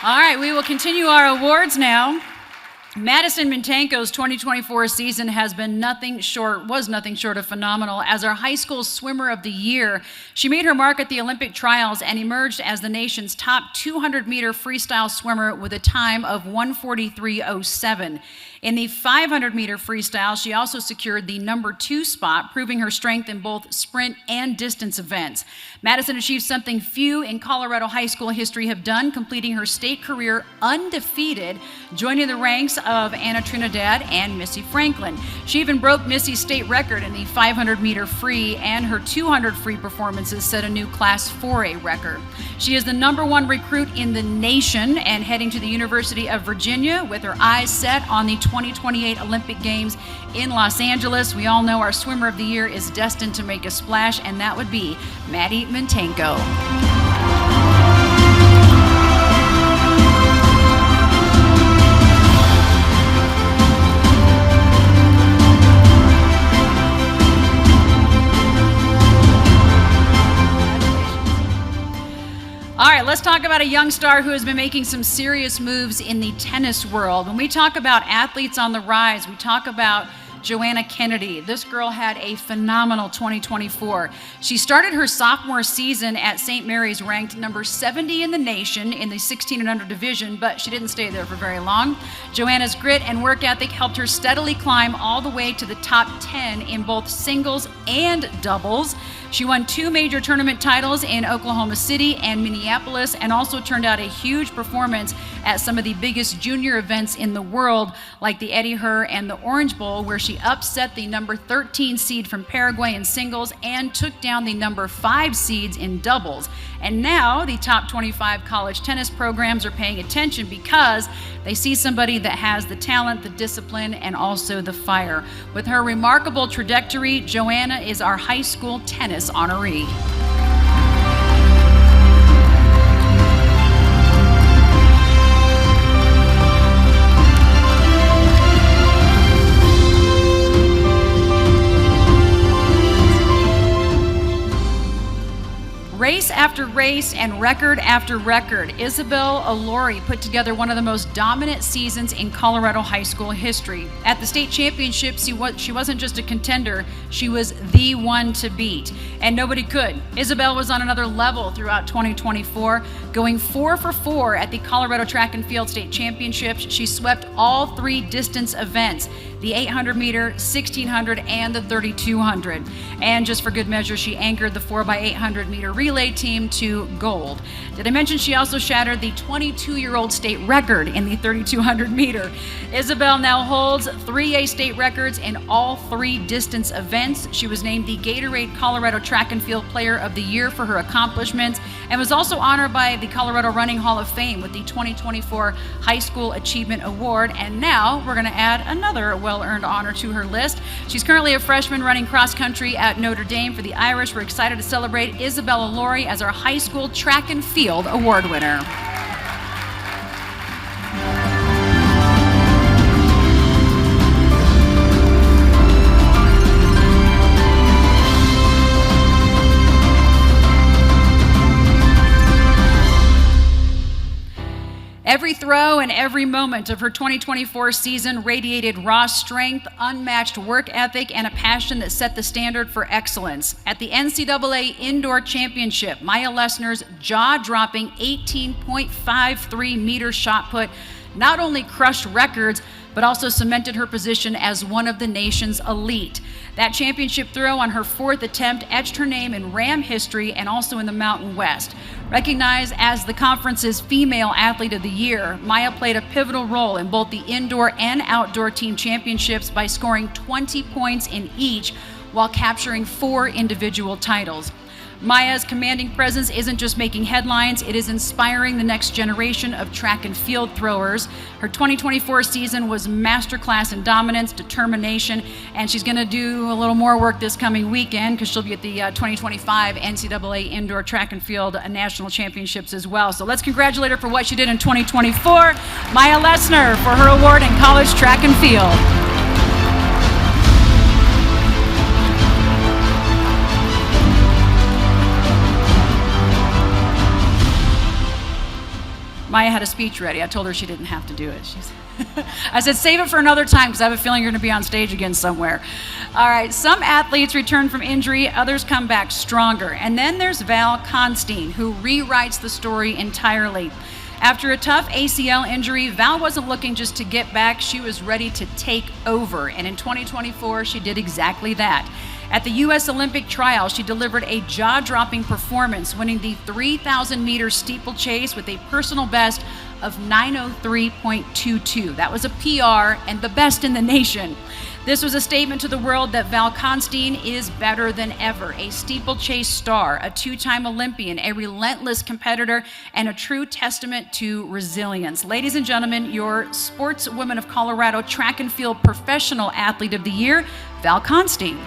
All right, we will continue our awards now. Madison Mintenko's 2024 season was nothing short of phenomenal. As our high school swimmer of the year, she made her mark at the Olympic trials and emerged as the nation's top 200-meter freestyle swimmer with a time of 1:43.07. In the 500-meter freestyle, she also secured the #2 spot, proving her strength in both sprint and distance events. Madison achieved something few in Colorado high school history have done, completing her state career undefeated, joining the ranks of Anna Trinidad and Missy Franklin. She even broke Missy's state record in the 500-meter free, and her 200 free performances set a new Class 4A record. She is the #1 recruit in the nation and heading to the University of Virginia with her eyes set on the 2028 Olympic Games in Los Angeles. We all know our swimmer of the year is destined to make a splash, and that would be Maddie Mintenko. All right, let's talk about a young star who has been making some serious moves in the tennis world. When we talk about athletes on the rise, we talk about Joanna Kennedy. This girl had a phenomenal 2024. She started her sophomore season at St. Mary's ranked number 70 in the nation in the 16 and under division, but she didn't stay there for very long. Joanna's grit and work ethic helped her steadily climb all the way to the top 10 in both singles and doubles. She won 2 major tournament titles in Oklahoma City and Minneapolis, and also turned out a huge performance at some of the biggest junior events in the world, like the Eddie Herr and the Orange Bowl, where she she upset the number 13 seed from Paraguay in singles and took down the number 5 seeds in doubles. And now the top 25 college tennis programs are paying attention because they see somebody that has the talent, the discipline, and also the fire. With her remarkable trajectory, Joanna is our high school tennis honoree. Race after race and record after record, Isabel Alori put together one of the most dominant seasons in Colorado high school history. At the state championships, she wasn't just a contender, she was the one to beat, and nobody could. Isabel was on another level throughout 2024, going 4 for 4 at the Colorado Track and Field State Championships. She swept all 3 distance events, the 800 meter, 1600, and the 3200. And just for good measure, she anchored the 4x800 meter relay team to gold. Did I mention she also shattered the 22-year-old state record in the 3200 meter? Isabel now holds 3A state records in all 3 distance events. She was named the Gatorade Colorado Track and Field Player of the Year for her accomplishments and was also honored by the Colorado Running Hall of Fame with the 2024 High School Achievement Award. And now we're going to add another well-earned honor to her list. She's currently a freshman running cross country at Notre Dame for the Irish. We're excited to celebrate Isabel Alori as our high school track and field award winner. Every throw and every moment of her 2024 season radiated raw strength, unmatched work ethic, and a passion that set the standard for excellence. At the NCAA Indoor Championship, Myah Lesner's jaw-dropping 18.53 meter shot put not only crushed records, but also cemented her position as one of the nation's elite. That championship throw on her 4th attempt etched her name in Ram history and also in the Mountain West. Recognized as the conference's Female Athlete of the Year, Myah played a pivotal role in both the indoor and outdoor team championships by scoring 20 points in each while capturing 4 individual titles. Myah's commanding presence isn't just making headlines, it is inspiring the next generation of track and field throwers. Her 2024 season was masterclass in dominance, determination, and she's going to do a little more work this coming weekend because she'll be at the 2025 NCAA Indoor Track and Field National Championships as well. So let's congratulate her for what she did in 2024. Myah Lesner for her award in college track and field. Myah had a speech ready. I told her she didn't have to do it. I said, save it for another time because I have a feeling you're going to be on stage again somewhere. All right, some athletes return from injury, others come back stronger. And then there's Val Constein, who rewrites the story entirely. After a tough ACL injury, Val wasn't looking just to get back, she was ready to take over. And in 2024, she did exactly that. At the U.S. Olympic trials, she delivered a jaw-dropping performance, winning the 3,000-meter steeplechase with a personal best of 9:03.22. That was a PR and the best in the nation. This was a statement to the world that Val Constein is better than ever, a steeplechase star, a 2-time Olympian, a relentless competitor, and a true testament to resilience. Ladies and gentlemen, your Sportswomen of Colorado Track and Field Professional Athlete of the Year, Val Constein.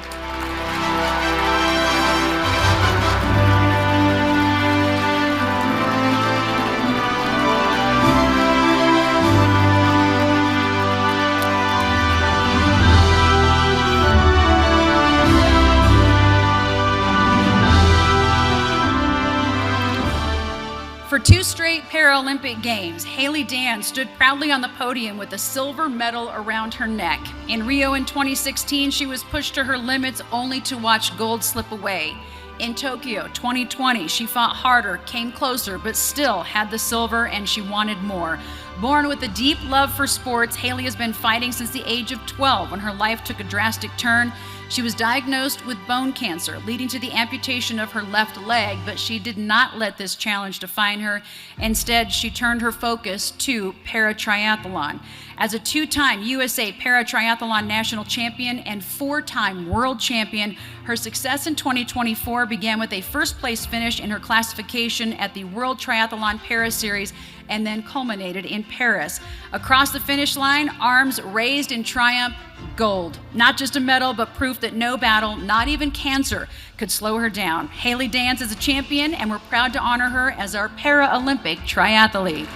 For 2 straight Paralympic Games, Haley Dan stood proudly on the podium with a silver medal around her neck. In Rio in 2016, she was pushed to her limits only to watch gold slip away. In Tokyo 2020, she fought harder, came closer, but still had the silver and she wanted more. Born with a deep love for sports, Haley has been fighting since the age of 12 when her life took a drastic turn. She was diagnosed with bone cancer, leading to the amputation of her left leg, but she did not let this challenge define her. Instead, she turned her focus to para-triathlon. As a two-time USA para-triathlon national champion and four-time world champion, her success in 2024 began with a first-place finish in her classification at the World Triathlon Para Series and then culminated in Paris. Across the finish line, arms raised in triumph, gold. Not just a medal, but proof that no battle, not even cancer, could slow her down. Haley Dance is a champion, and we're proud to honor her as our Paralympic triathlete.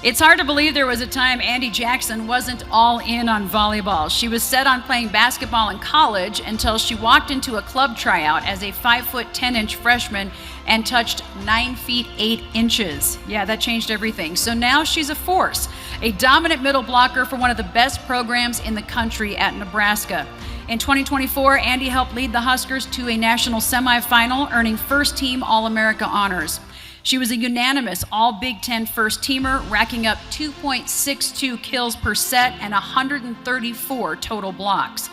It's hard to believe there was a time Andy Jackson wasn't all in on volleyball. She was set on playing basketball in college until she walked into a club tryout as a 5'10" freshman and touched 9 feet 8 inches. Yeah, that changed everything. So now she's a force, a dominant middle blocker for one of the best programs in the country at Nebraska. In 2024, Andy helped lead the Huskers to a national semifinal, earning first-team All-America honors. She was a unanimous All-Big Ten first-teamer, racking up 2.62 kills per set and 134 total blocks.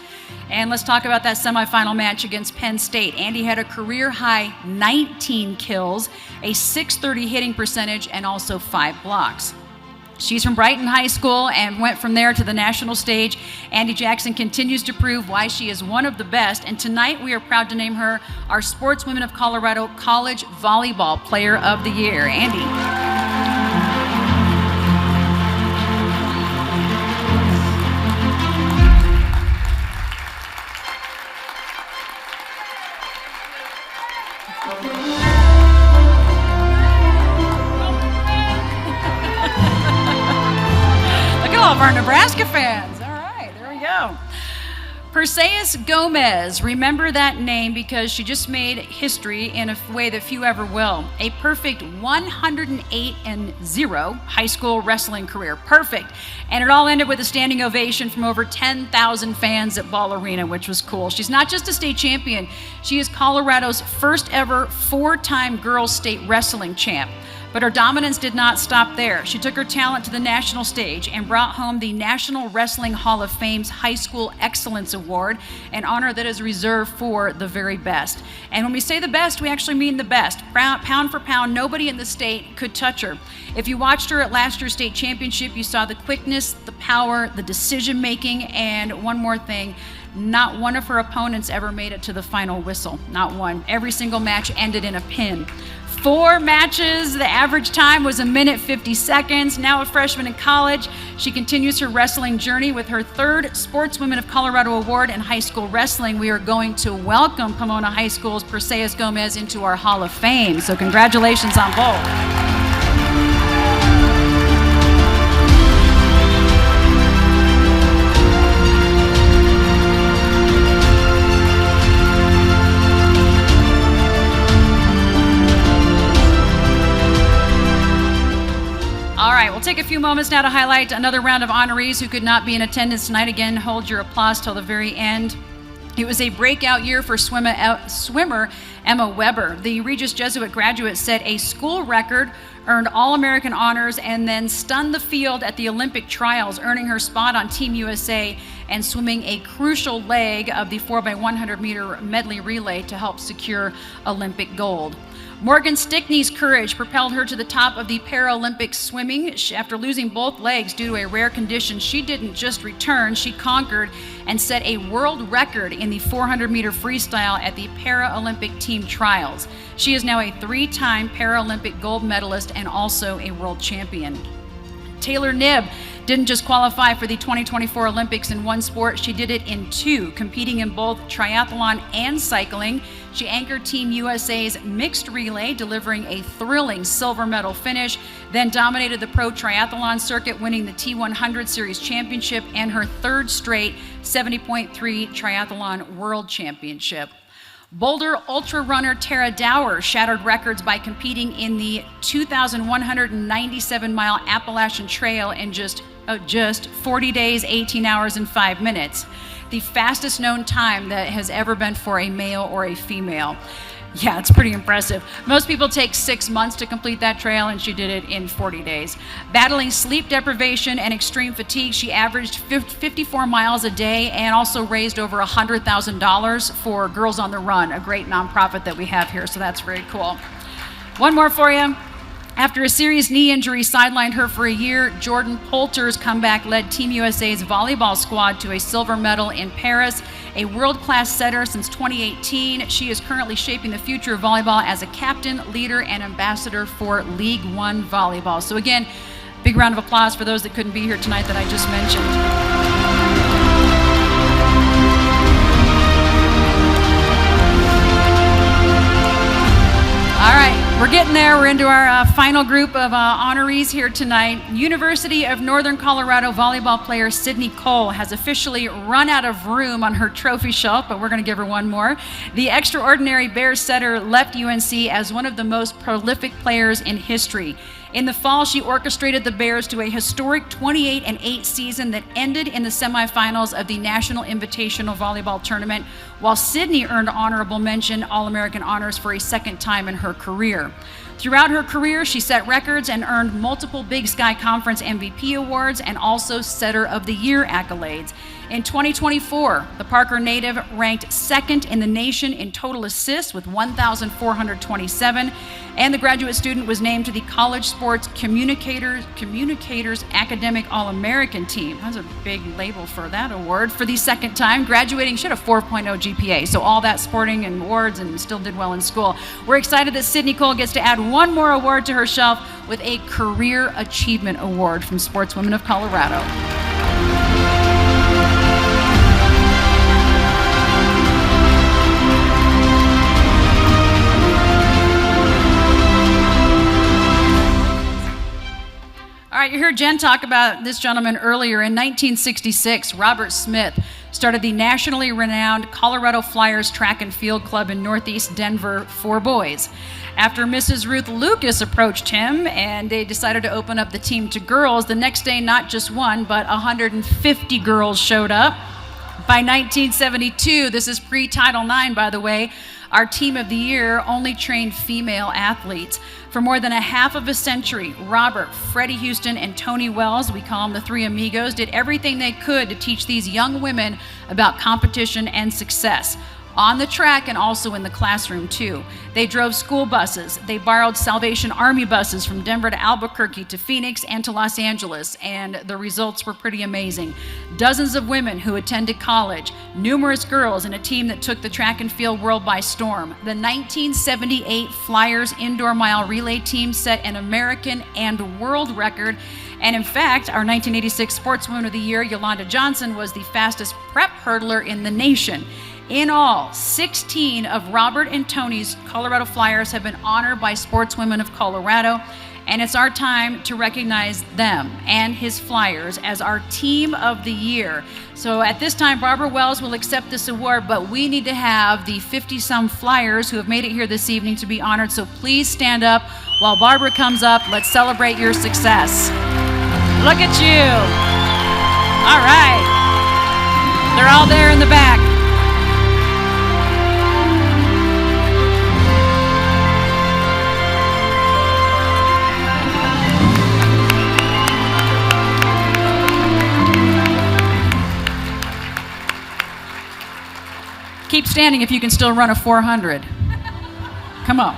And let's talk about that semifinal match against Penn State. Andy had a career-high 19 kills, a .630 hitting percentage, and also 5 blocks. She's from Brighton High School and went from there to the national stage. Andy Jackson continues to prove why she is one of the best, and tonight we are proud to name her our Sportswomen of Colorado College Volleyball Player of the Year. Andy. All of our Nebraska fans. All right, there we go. Persaeus Gomez. Remember that name because she just made history in a way that few ever will. A perfect 108-0 high school wrestling career. Perfect. And it all ended with a standing ovation from over 10,000 fans at Ball Arena, which was cool. She's not just a state champion. She is Colorado's first ever 4-time girls state wrestling champ. But her dominance did not stop there. She took her talent to the national stage and brought home the National Wrestling Hall of Fame's High School Excellence Award, an honor that is reserved for the very best. And when we say the best, we actually mean the best. Pound for pound, nobody in the state could touch her. If you watched her at last year's state championship, you saw the quickness, the power, the decision-making, and one more thing, not one of her opponents ever made it to the final whistle. Not one. Every single match ended in a pin. 4 matches, the average time was 1 minute 50 seconds. Now a freshman in college, she continues her wrestling journey with her 3rd Sportswomen of Colorado Award in high school wrestling. We are going to welcome Pomona High School's Persaeus Gomez into our Hall of Fame. So congratulations on both. All right, we'll take a few moments now to highlight another round of honorees who could not be in attendance tonight. Again, hold your applause till the very end. It was a breakout year for swimmer Emma Weber. The Regis Jesuit graduate set a school record, earned All-American honors, and then stunned the field at the Olympic trials, earning her spot on Team USA and swimming a crucial leg of the 4x100 meter medley relay to help secure Olympic gold. Morgan Stickney's courage propelled her to the top of the Paralympic swimming. After losing both legs due to a rare condition, she didn't just return, she conquered and set a world record in the 400-meter freestyle at the Paralympic team trials. She is now a 3-time Paralympic gold medalist and also a world champion. Taylor Knibb didn't just qualify for the 2024 Olympics in one sport, she did it in 2, competing in both triathlon and cycling. She anchored Team USA's mixed relay, delivering a thrilling silver medal finish, then dominated the pro triathlon circuit, winning the T100 Series Championship and her 3rd straight 70.3 Triathlon World Championship. Boulder ultra runner Tara Dower shattered records by competing in the 2,197-mile Appalachian Trail in just 40 days, 18 hours, and 5 minutes, the fastest known time that has ever been for a male or a female. Yeah, it's pretty impressive. Most people take 6 months to complete that trail, and she did it in 40 days. Battling sleep deprivation and extreme fatigue, she averaged 54 miles a day and also raised over $100,000 for Girls on the Run, a great nonprofit that we have here, so that's very cool. One more for you. After a serious knee injury sidelined her for a year, Jordyn Poulter's comeback led Team USA's volleyball squad to a silver medal in Paris. A world-class setter since 2018, she is currently shaping the future of volleyball as a captain, leader, and ambassador for League One volleyball. So again, big round of applause for those that couldn't be here tonight that I just mentioned. All right, we're getting there. We're into our final group of honorees here tonight. University of Northern Colorado volleyball player Sydney Cole has officially run out of room on her trophy shelf, but we're going to give her one more. The extraordinary Bears setter left UNC as one of the most prolific players in history. In the fall, she orchestrated the Bears to a historic 28-8 season that ended in the semifinals of the National Invitational Volleyball Tournament, while Sydney earned honorable mention All-American honors for a second time in her career. Throughout her career, she set records and earned multiple Big Sky Conference MVP awards and also Setter of the Year accolades. In 2024, the Parker native ranked second in the nation in total assists with 1,427, and the graduate student was named to the College Sports Communicators Academic All-American team. That's a big label for that award for the second time. Graduating, she had a 4.0 GPA, so all that sporting and awards and still did well in school. We're excited that Sydney Cole gets to add one more award to her shelf with a Career Achievement Award from Sportswomen of Colorado. All right, you heard Jen talk about this gentleman earlier. In 1966, Robert Smith started the nationally renowned Colorado Flyers Track and Field Club in Northeast Denver for boys. After Mrs. Ruth Lucas approached him and they decided to open up the team to girls, the next day not just one, but 150 girls showed up. By 1972, this is pre-Title IX, by the way, our Team of the Year only trained female athletes. For more than a half of a century, Robert, Freddie Houston, and Tony Wells, we call them the Three Amigos, did everything they could to teach these young women about competition and success. On the track and also in the classroom too. They drove school buses. They borrowed Salvation Army buses from Denver to Albuquerque to Phoenix and to Los Angeles, and the results were pretty amazing. Dozens of women who attended college, numerous girls, and a team that took the track and field world by storm. The 1978 Flyers Indoor Mile Relay team set an American and world record. And in fact, our 1986 Sportswoman of the Year, Yolanda Johnson, was the fastest prep hurdler in the nation. In all, 16 of Robert and Tony's Colorado Flyers have been honored by Sportswomen of Colorado, and it's our time to recognize them and his Flyers as our Team of the Year. So at this time, Barbara Wells will accept this award, but we need to have the 50-some Flyers who have made it here this evening to be honored, so please stand up while Barbara comes up. Let's celebrate your success. Look at you. All right. They're all there in the back. Keep standing if you can still run a 400. Come on.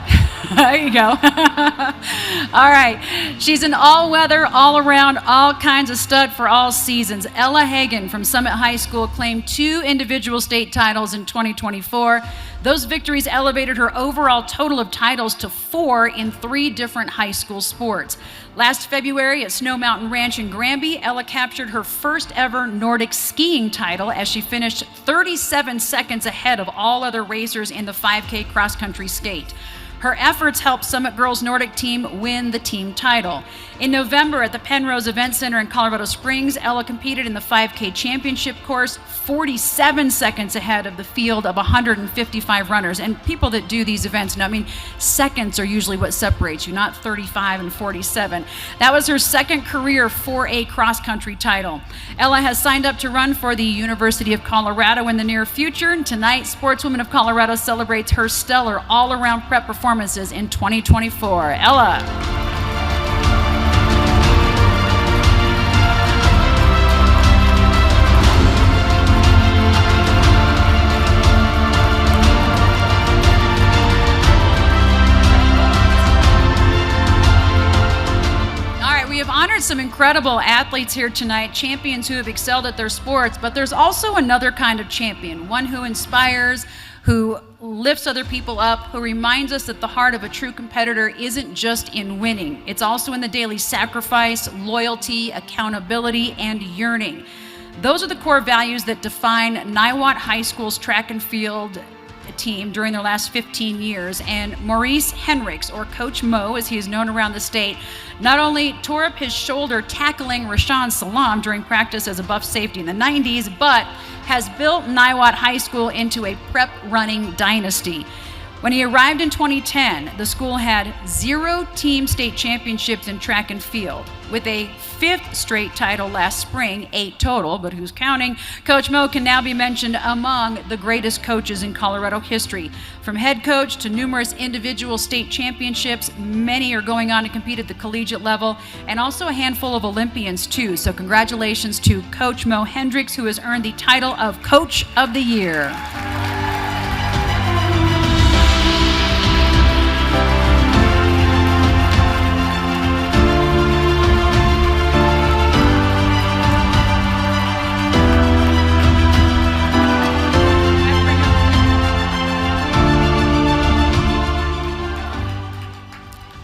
There you go. All right. She's an all-weather, all-around, all kinds of stud for all seasons. Ella Hagen from Summit High School claimed 2 individual state titles in 2024. Those victories elevated her overall total of titles to 4 in 3 different high school sports. Last February at Snow Mountain Ranch in Grandview, Ella captured her first ever Nordic skiing title as she finished 37 seconds ahead of all other racers in the 5K cross-country skate. Her efforts helped Summit Girls Nordic team win the team title. In November at the Penrose Event Center in Colorado Springs, Ella competed in the 5K championship course, 47 seconds ahead of the field of 155 runners. And people that do these events know, seconds are usually what separates you, not 35 and 47. That was her second career 4A cross-country title. Ella has signed up to run for the University of Colorado in the near future. And tonight, Sportswomen of Colorado celebrates her stellar all-around prep performances in 2024. Ella. We have honored some incredible athletes here tonight, champions who have excelled at their sports, but there's also another kind of champion, one who inspires, who lifts other people up, who reminds us that the heart of a true competitor isn't just in winning. It's also in the daily sacrifice, loyalty, accountability, and yearning. Those are the core values that define Niwot High School's track and field team during their last 15 years, and Maurice Henricks, or Coach Mo as he is known around the state, not only tore up his shoulder tackling Rashawn Salam during practice as a buff safety in the 90s, but has built Niwot High School into a prep running dynasty. When he arrived in 2010, the school had 0 team state championships in track and field. With a 5th straight title last spring, 8 total, but who's counting? Coach Mo can now be mentioned among the greatest coaches in Colorado history. From head coach to numerous individual state championships, many are going on to compete at the collegiate level, and also a handful of Olympians too. So congratulations to Coach Mo Hendricks, who has earned the title of Coach of the Year.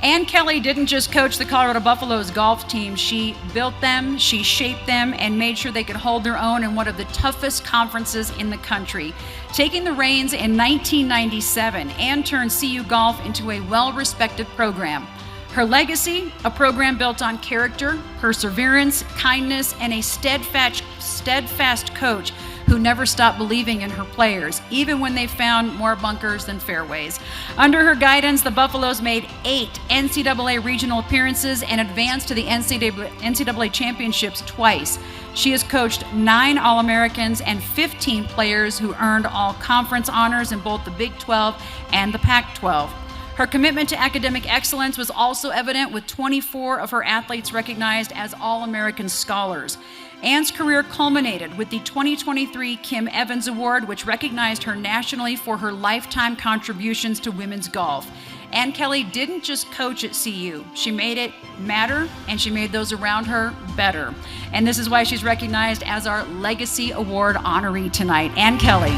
Ann Kelly didn't just coach the Colorado Buffaloes golf team. She built them, she shaped them, and made sure they could hold their own in one of the toughest conferences in the country. Taking the reins in 1997, Ann turned CU Golf into a well-respected program. Her legacy, a program built on character, perseverance, kindness, and a steadfast coach who never stopped believing in her players, even when they found more bunkers than fairways. Under her guidance, the Buffaloes made 8 NCAA regional appearances and advanced to the NCAA championships twice. She has coached 9 All-Americans and 15 players who earned all-conference honors in both the Big 12 and the Pac-12. Her commitment to academic excellence was also evident, with 24 of her athletes recognized as All-American scholars. Ann's career culminated with the 2023 Kim Evans Award, which recognized her nationally for her lifetime contributions to women's golf. Ann Kelly didn't just coach at CU. She made it matter, and she made those around her better. And this is why she's recognized as our Legacy Award honoree tonight. Ann Kelly.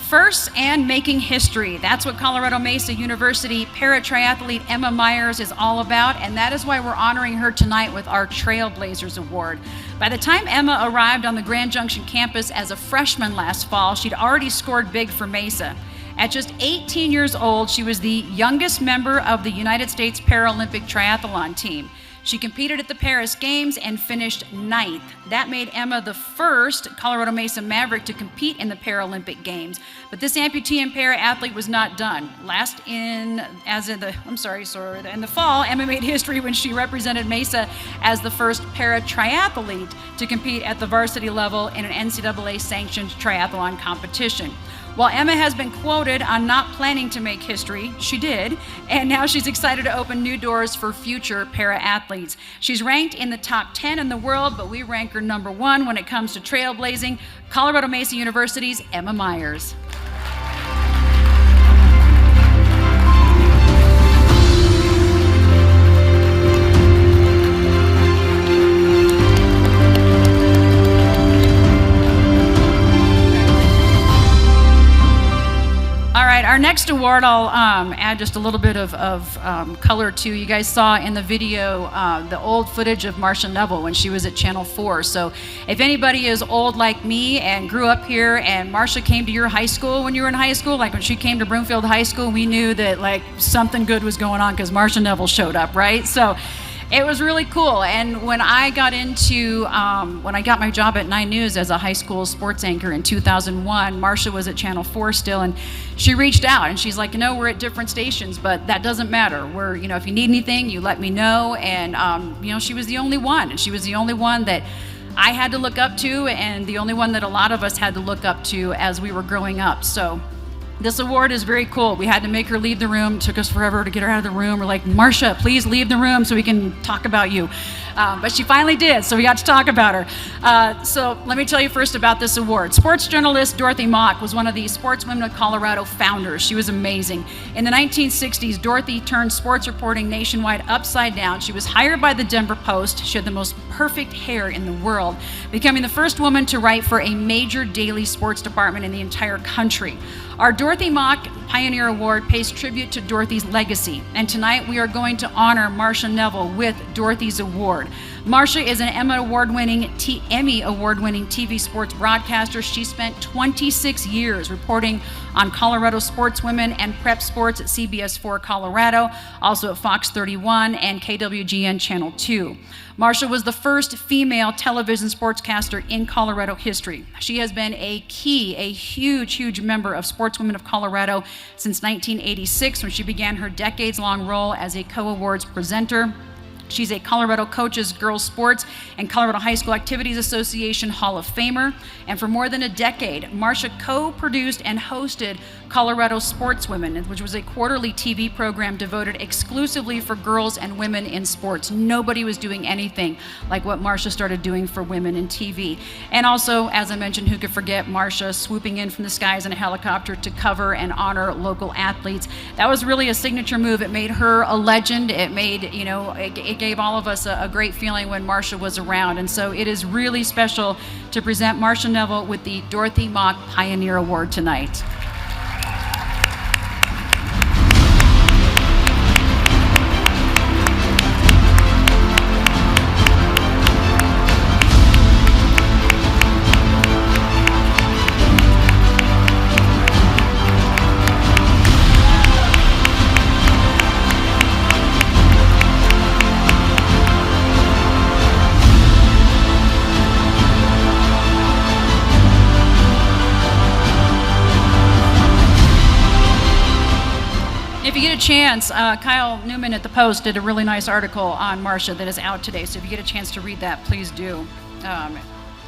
First and making history. That's what Colorado Mesa University para-triathlete Emma Myers is all about, and that is why we're honoring her tonight with our Trailblazers Award. By the time Emma arrived on the Grand Junction campus as a freshman last fall, she'd already scored big for Mesa. At just 18 years old, she was the youngest member of the United States Paralympic Triathlon team. She competed at the Paris Games and finished 9th. That made Emma the first Colorado Mesa Maverick to compete in the Paralympic Games. But this amputee and para-athlete was not done. In the fall, Emma made history when she represented Mesa as the first para-triathlete to compete at the varsity level in an NCAA-sanctioned triathlon competition. While Emma has been quoted on not planning to make history, she did, and now she's excited to open new doors for future para-athletes. She's ranked in the top 10 in the world, but we rank her number 1 when it comes to trailblazing. Colorado Mesa University's Emma Myers. Our next award I'll add just a little bit of color to. You guys saw in the video the old footage of Marcia Neville when she was at Channel 4. So if anybody is old like me and grew up here and Marcia came to your high school when you were in high school, like when she came to Broomfield High School, we knew that like something good was going on because Marcia Neville showed up, right? So it was really cool. And when I got my job at 9 News as a high school sports anchor in 2001, Marcia was at Channel 4 still, and she reached out and she's like, we're at different stations, but that doesn't matter. We're, if you need anything, you let me know. And, she was the only one, and she was the only one that I had to look up to, and the only one that a lot of us had to look up to as we were growing up. So this award is very cool. We had to make her leave the room. It took us forever to get her out of the room. We're like, Marcia, please leave the room so we can talk about you. But she finally did, so we got to talk about her. So let me tell you first about this award. Sports journalist Dorothy Mock was one of the Sportswomen of Colorado founders. She was amazing. In the 1960s, Dorothy turned sports reporting nationwide upside down. She was hired by the Denver Post. She had the most perfect hair in the world, becoming the first woman to write for a major daily sports department in the entire country. Our Dorothy Mock Pioneer Award pays tribute to Dorothy's legacy, and tonight we are going to honor Marcia Neville with Dorothy's Award. Marcia is an Emmy Award-winning TV sports broadcaster. She spent 26 years reporting on Colorado sportswomen and prep sports at CBS 4 Colorado, also at Fox 31 and KWGN Channel 2. Marcia was the first female television sportscaster in Colorado history. She has been a huge member of Sportswomen of Colorado since 1986, when she began her decades-long role as a co-awards presenter. She's a Colorado Coaches Girls Sports and Colorado High School Activities Association Hall of Famer. And for more than a decade, Marcia co-produced and hosted Colorado Sportswomen, which was a quarterly TV program devoted exclusively for girls and women in sports. Nobody was doing anything like what Marcia started doing for women in TV. And also, as I mentioned, who could forget Marcia swooping in from the skies in a helicopter to cover and honor local athletes. That was really a signature move. It made her a legend. It made, it gave all of us a great feeling when Marcia was around. And so it is really special to present Marcia Neville with the Dorothy Mock Pioneer Award tonight. If you get a chance, Kyle Newman at the Post did a really nice article on Marcia that is out today. So if you get a chance to read that, please do.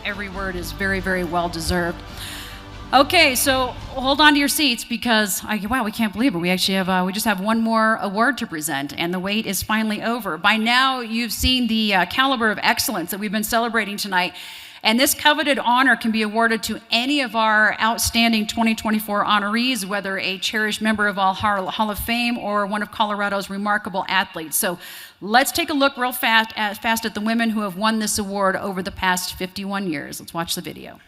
Every word is very, very well deserved. Okay, so hold on to your seats because, wow, we can't believe it. We actually have, we just have one more award to present, and the wait is finally over. By now, you've seen the caliber of excellence that we've been celebrating tonight. And this coveted honor can be awarded to any of our outstanding 2024 honorees, whether a cherished member of our Hall of Fame or one of Colorado's remarkable athletes. So let's take a look real fast at the women who have won this award over the past 51 years. Let's watch the video.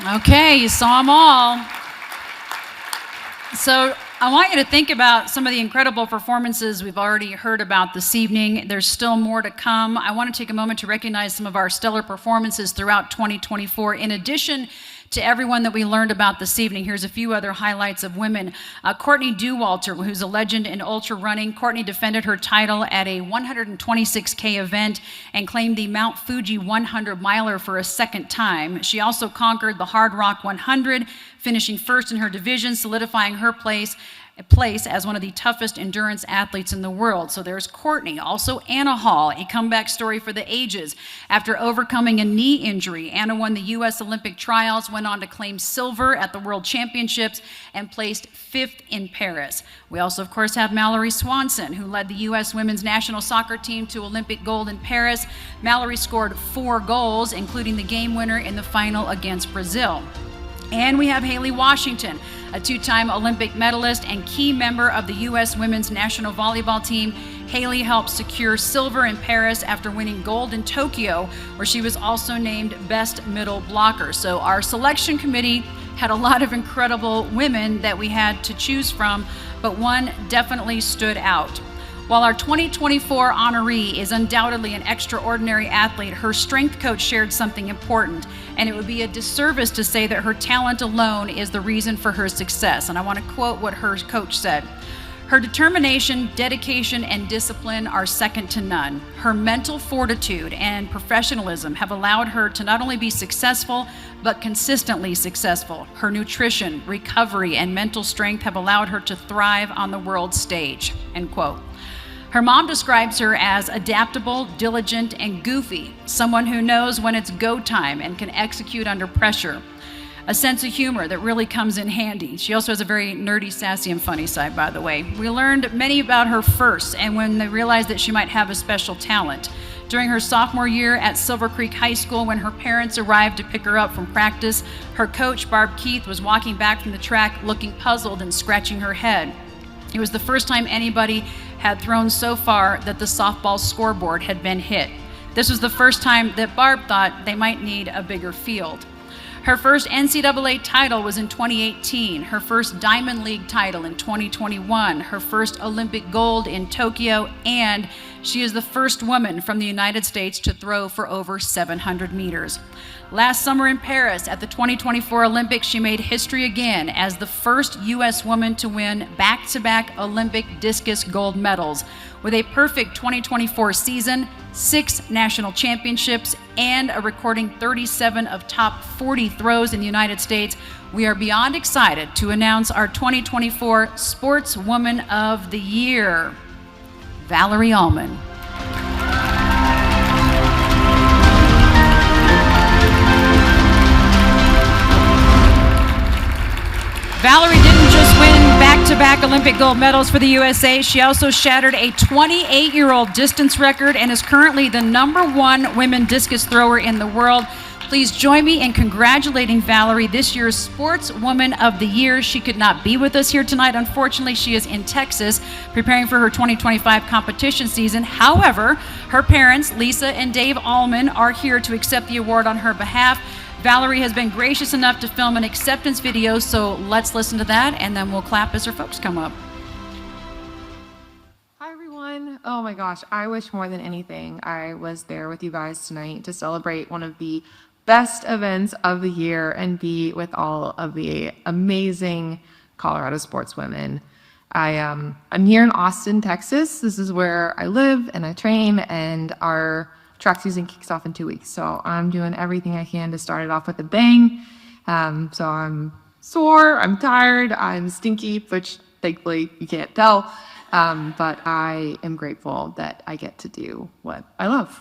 Okay, you saw them all. So I want you to think about some of the incredible performances we've already heard about this evening. There's still more to come. I want to take a moment to recognize some of our stellar performances throughout 2024. In addition to everyone that we learned about this evening, here's a few other highlights of women. Courtney Dauwalter, who's a legend in ultra running. Courtney defended her title at a 126K event and claimed the Mount Fuji 100 miler for a second time. She also conquered the Hard Rock 100, finishing first in her division, solidifying her place as one of the toughest endurance athletes in the world. So there's Courtney. Also Anna Hall, a comeback story for the ages. After overcoming a knee injury, Anna won the U.S. Olympic trials, went on to claim silver at the World Championships, and placed 5th in Paris. We also, of course, have Mallory Swanson, who led the U.S. women's national soccer team to Olympic gold in Paris. Mallory scored 4 goals, including the game winner in the final against Brazil. And we have Haley Washington, a 2-time Olympic medalist and key member of the U.S. women's national volleyball team. Haley helped secure silver in Paris after winning gold in Tokyo, where she was also named Best Middle Blocker. So our selection committee had a lot of incredible women that we had to choose from, but one definitely stood out. While our 2024 honoree is undoubtedly an extraordinary athlete, her strength coach shared something important, and it would be a disservice to say that her talent alone is the reason for her success. And I want to quote what her coach said. Her determination, dedication, and discipline are second to none. Her mental fortitude and professionalism have allowed her to not only be successful, but consistently successful. Her nutrition, recovery, and mental strength have allowed her to thrive on the world stage, end quote. Her mom describes her as adaptable, diligent, and goofy, someone who knows when it's go time and can execute under pressure. A sense of humor that really comes in handy. She also has a very nerdy, sassy, and funny side, by the way. We learned many about her first, and when they realized that she might have a special talent. During her sophomore year at Silver Creek High School, when her parents arrived to pick her up from practice, her coach, Barb Keith, was walking back from the track looking puzzled and scratching her head. It was the first time anybody had thrown so far that the softball scoreboard had been hit. This was the first time that Barb thought they might need a bigger field. Her first NCAA title was in 2018, her first Diamond League title in 2021, her first Olympic gold in Tokyo, and she is the first woman from the United States to throw for over 700 meters. Last summer in Paris at the 2024 Olympics, she made history again as the first U.S. woman to win back-to-back Olympic discus gold medals. With a perfect 2024 season, 6 national championships, and a recording 37 of top 40 throws in the United States, we are beyond excited to announce our 2024 Sportswoman of the Year, Valerie Allman. Valerie didn't just win back-to-back Olympic gold medals for the USA. She also shattered a 28-year-old distance record and is currently the #1 women discus thrower in the world. Please join me in congratulating Valerie, this year's Sportswoman of the Year. She could not be with us here tonight. Unfortunately, she is in Texas preparing for her 2025 competition season. However, her parents, Lisa and Dave Allman, are here to accept the award on her behalf. Valerie has been gracious enough to film an acceptance video, so let's listen to that, and then we'll clap as her folks come up. Hi, everyone. Oh my gosh, I wish more than anything I was there with you guys tonight to celebrate one of the best events of the year and be with all of the amazing Colorado sportswomen. I'm here in Austin, Texas. This is where I live and I train, and our track season kicks off in 2 weeks. So I'm doing everything I can to start it off with a bang. So I'm sore, I'm tired, I'm stinky, which thankfully you can't tell. But I am grateful that I get to do what I love.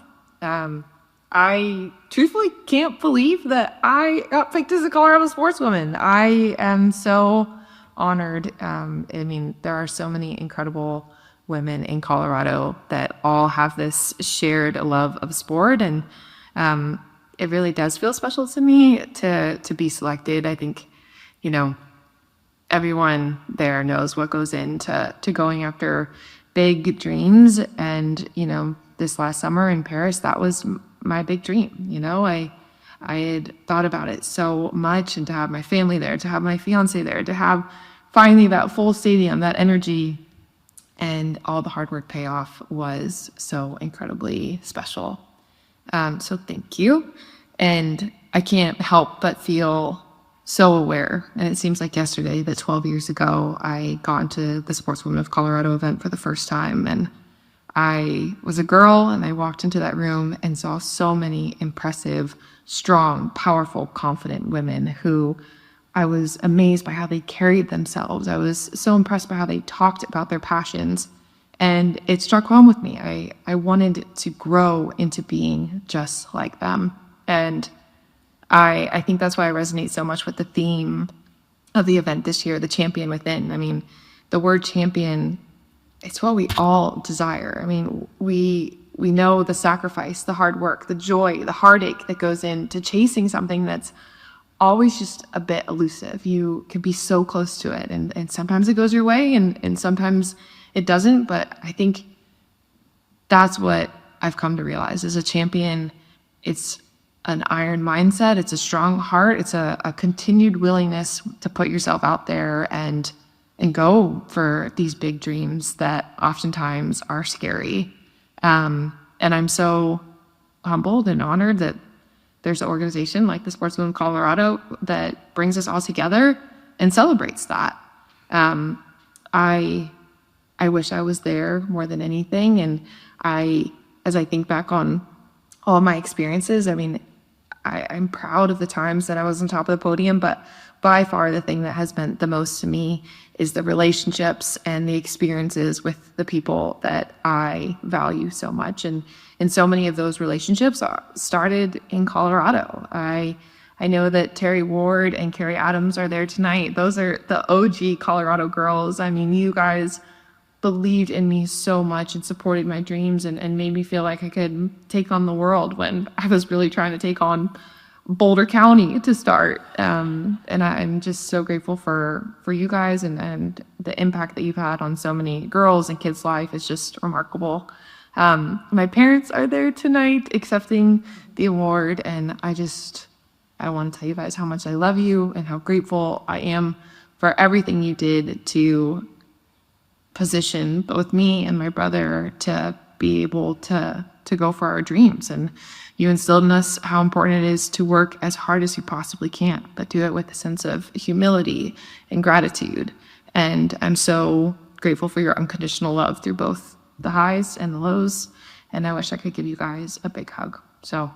I truthfully can't believe that I got picked as a Colorado sportswoman. I am so honored. I mean, there are so many incredible women in Colorado that all have this shared love of sport, and it really does feel special to me to be selected. I think, everyone there knows what goes into going after big dreams, and this last summer in Paris, that was my big dream. I had thought about it so much, and to have my family there, to have my fiance there, to have finally that full stadium, that energy, and all the hard work pay off was so incredibly special. So thank you. And I can't help but feel so aware. And it seems like yesterday that 12 years ago, I got into the Sportswomen of Colorado event for the first time. And I was a girl, and I walked into that room and saw so many impressive, strong, powerful, confident women who I was amazed by how they carried themselves. I was so impressed by how they talked about their passions. And it struck home with me. I wanted to grow into being just like them. And I think that's why I resonate so much with the theme of the event this year, the champion within. I mean, the word champion, it's what we all desire. I mean, we know the sacrifice, the hard work, the joy, the heartache that goes into chasing something that's always just a bit elusive. You can be so close to it, and sometimes it goes your way, and sometimes it doesn't. But I think that's what I've come to realize. As a champion, it's an iron mindset, it's a strong heart, it's a continued willingness to put yourself out there and go for these big dreams that oftentimes are scary. And I'm so humbled and honored that there's an organization like the Sportswomen of Colorado that brings us all together and celebrates that. I wish I was there more than anything. And as I think back on all my experiences, I mean, I'm proud of the times that I was on top of the podium, but by far the thing that has meant the most to me is the relationships and the experiences with the people that I value so much. And so many of those relationships started in Colorado. I know that Terry Ward and Carrie Adams are there tonight. Those are the OG Colorado girls. I mean, you guys believed in me so much and supported my dreams and made me feel like I could take on the world when I was really trying to take on Boulder County to start. And I'm just so grateful for you guys and the impact that you've had on so many girls and kids' life is just remarkable. My parents are there tonight accepting the award, and I want to tell you guys how much I love you and how grateful I am for everything you did to position both me and my brother to be able to go for our dreams. And you instilled in us how important it is to work as hard as you possibly can, but do it with a sense of humility and gratitude. And I'm so grateful for your unconditional love through both the highs and the lows. And I wish I could give you guys a big hug. So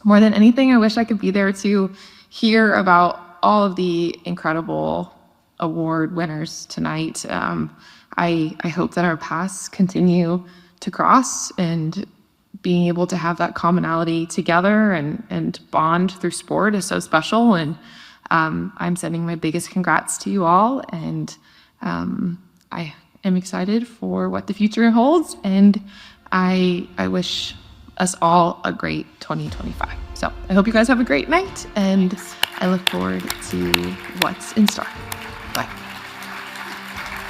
more than anything, I wish I could be there to hear about all of the incredible award winners tonight. I hope that our paths continue to cross, and being able to have that commonality together and bond through sport is so special. And I'm sending my biggest congrats to you all, and I am excited for what the future holds, and I wish us all a great 2025. So I hope you guys have a great night, and I look forward to what's in store. Bye.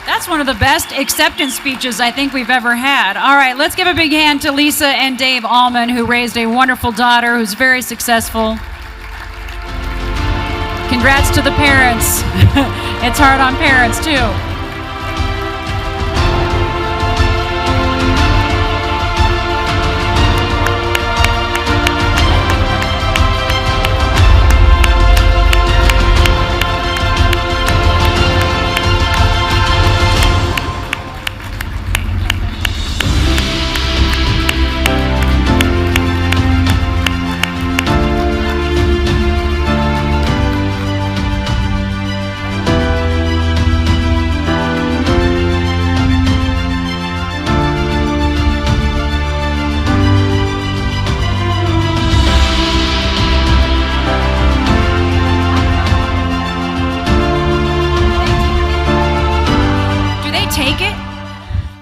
That's one of the best acceptance speeches I think we've ever had. All right, let's give a big hand to Lisa and Dave Allman, who raised a wonderful daughter who's very successful. Congrats to the parents. It's hard on parents, too.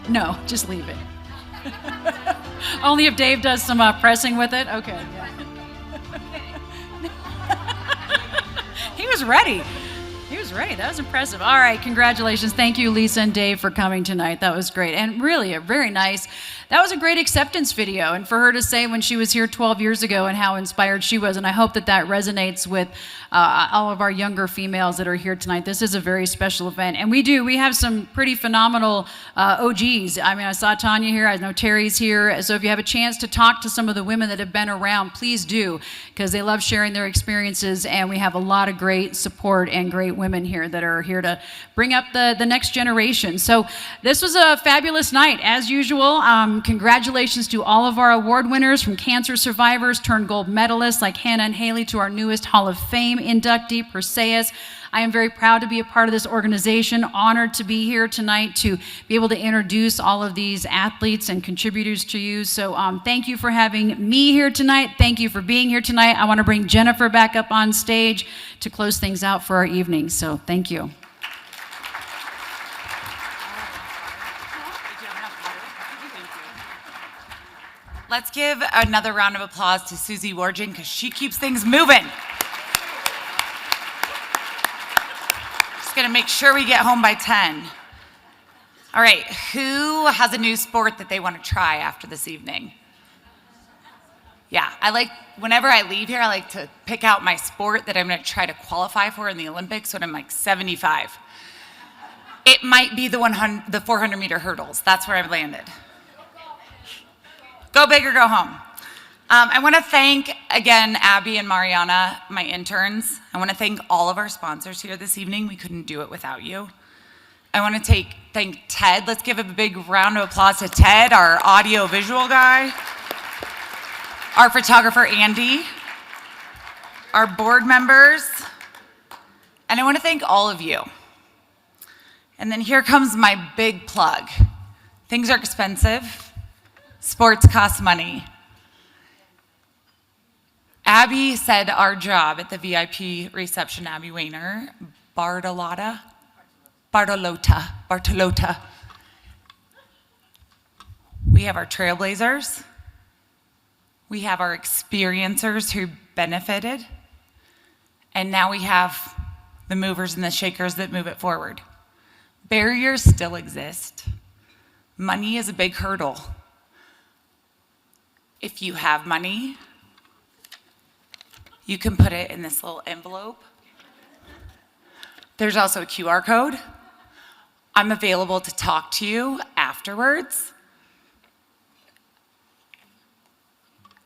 No, just leave it. Only if Dave does some pressing with it. Okay. Yeah. He was ready. He was ready. That was impressive. All right, congratulations. Thank you, Lisa and Dave, for coming tonight. That was great. And really, very nice that was a great acceptance video. And for her to say when she was here 12 years ago and how inspired she was, and I hope that that resonates with all of our younger females that are here tonight. This is a very special event. And we have some pretty phenomenal OGs. I mean, I saw Tanya here, I know Terry's here. So if you have a chance to talk to some of the women that have been around, please do, because they love sharing their experiences, and we have a lot of great support and great women here that are here to bring up the next generation. So this was a fabulous night, as usual. Congratulations to all of our award winners, from cancer survivors turned gold medalists like Hannah and Haley to our newest Hall of Fame inductee, Persaeus. I am very proud to be a part of this organization, honored to be here tonight to be able to introduce all of these athletes and contributors to you. So thank you for having me here tonight. Thank you for being here tonight. I want to bring Jennifer back up on stage to close things out for our evening. So thank you. Let's give another round of applause to Susie Wargin, because she keeps things moving. Just gonna make sure we get home by 10. All right, who has a new sport that they want to try after this evening? Yeah, whenever I leave here, I like to pick out my sport that I'm gonna try to qualify for in the Olympics when I'm like 75. It might be the 400-meter hurdles. That's where I've landed. Go big or go home. I want to thank, again, Abby and Mariana, my interns. I want to thank all of our sponsors here this evening. We couldn't do it without you. I want to thank Ted. Let's give a big round of applause to Ted, our audio-visual guy, our photographer, Andy, our board members, and I want to thank all of you. And then here comes my big plug. Things are expensive. Sports costs money. Abby said our job at the VIP reception, Abby Wayner, Bartolota. We have our trailblazers. We have our experiencers who benefited. And now we have the movers and the shakers that move it forward. Barriers still exist. Money is a big hurdle. If you have money, you can put it in this little envelope. There's also a QR code. I'm available to talk to you afterwards.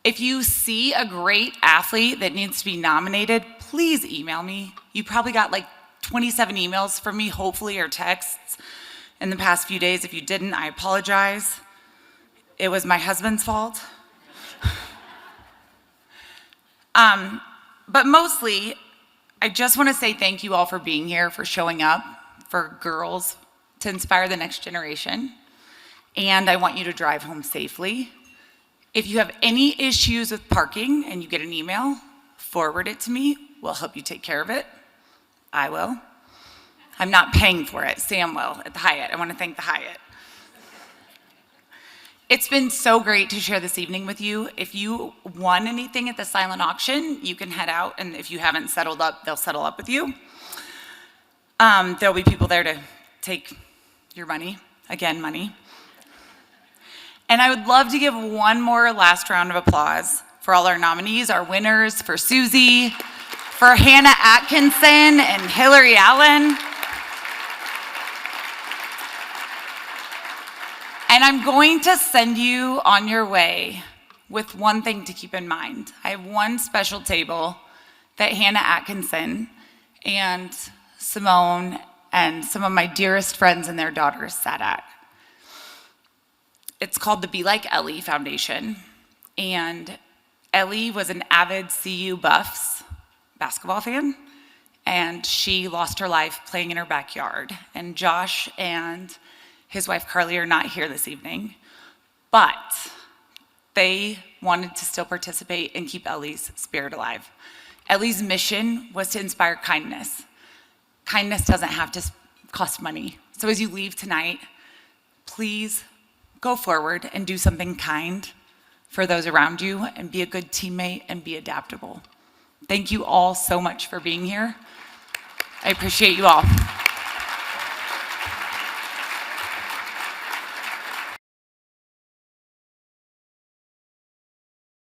If you see a great athlete that needs to be nominated, please email me. You probably got like 27 emails from me, hopefully, or texts in the past few days. If you didn't, I apologize. It was my husband's fault. But mostly, I just want to say thank you all for being here, for showing up, for girls, to inspire the next generation. And I want you to drive home safely. If you have any issues with parking and you get an email, forward it to me. We'll help you take care of it. I will. I'm not paying for it. Sam will at the Hyatt. I want to thank the Hyatt. It's been so great to share this evening with you. If you won anything at the silent auction, you can head out, and if you haven't settled up, they'll settle up with you. There'll be people there to take your money, again, money. And I would love to give one more last round of applause for all our nominees, our winners, for Susie, for Hannah Atkinson and Hillary Allen. And I'm going to send you on your way with one thing to keep in mind. I have one special table that Hannah Atkinson and Simone and some of my dearest friends and their daughters sat at. It's called the Be Like Ellie Foundation. And Ellie was an avid CU Buffs basketball fan, and she lost her life playing in her backyard. And Josh and his wife Carly are not here this evening, but they wanted to still participate and keep Ellie's spirit alive. Ellie's mission was to inspire kindness. Kindness doesn't have to cost money. So as you leave tonight, please go forward and do something kind for those around you, and be a good teammate and be adaptable. Thank you all so much for being here. I appreciate you all.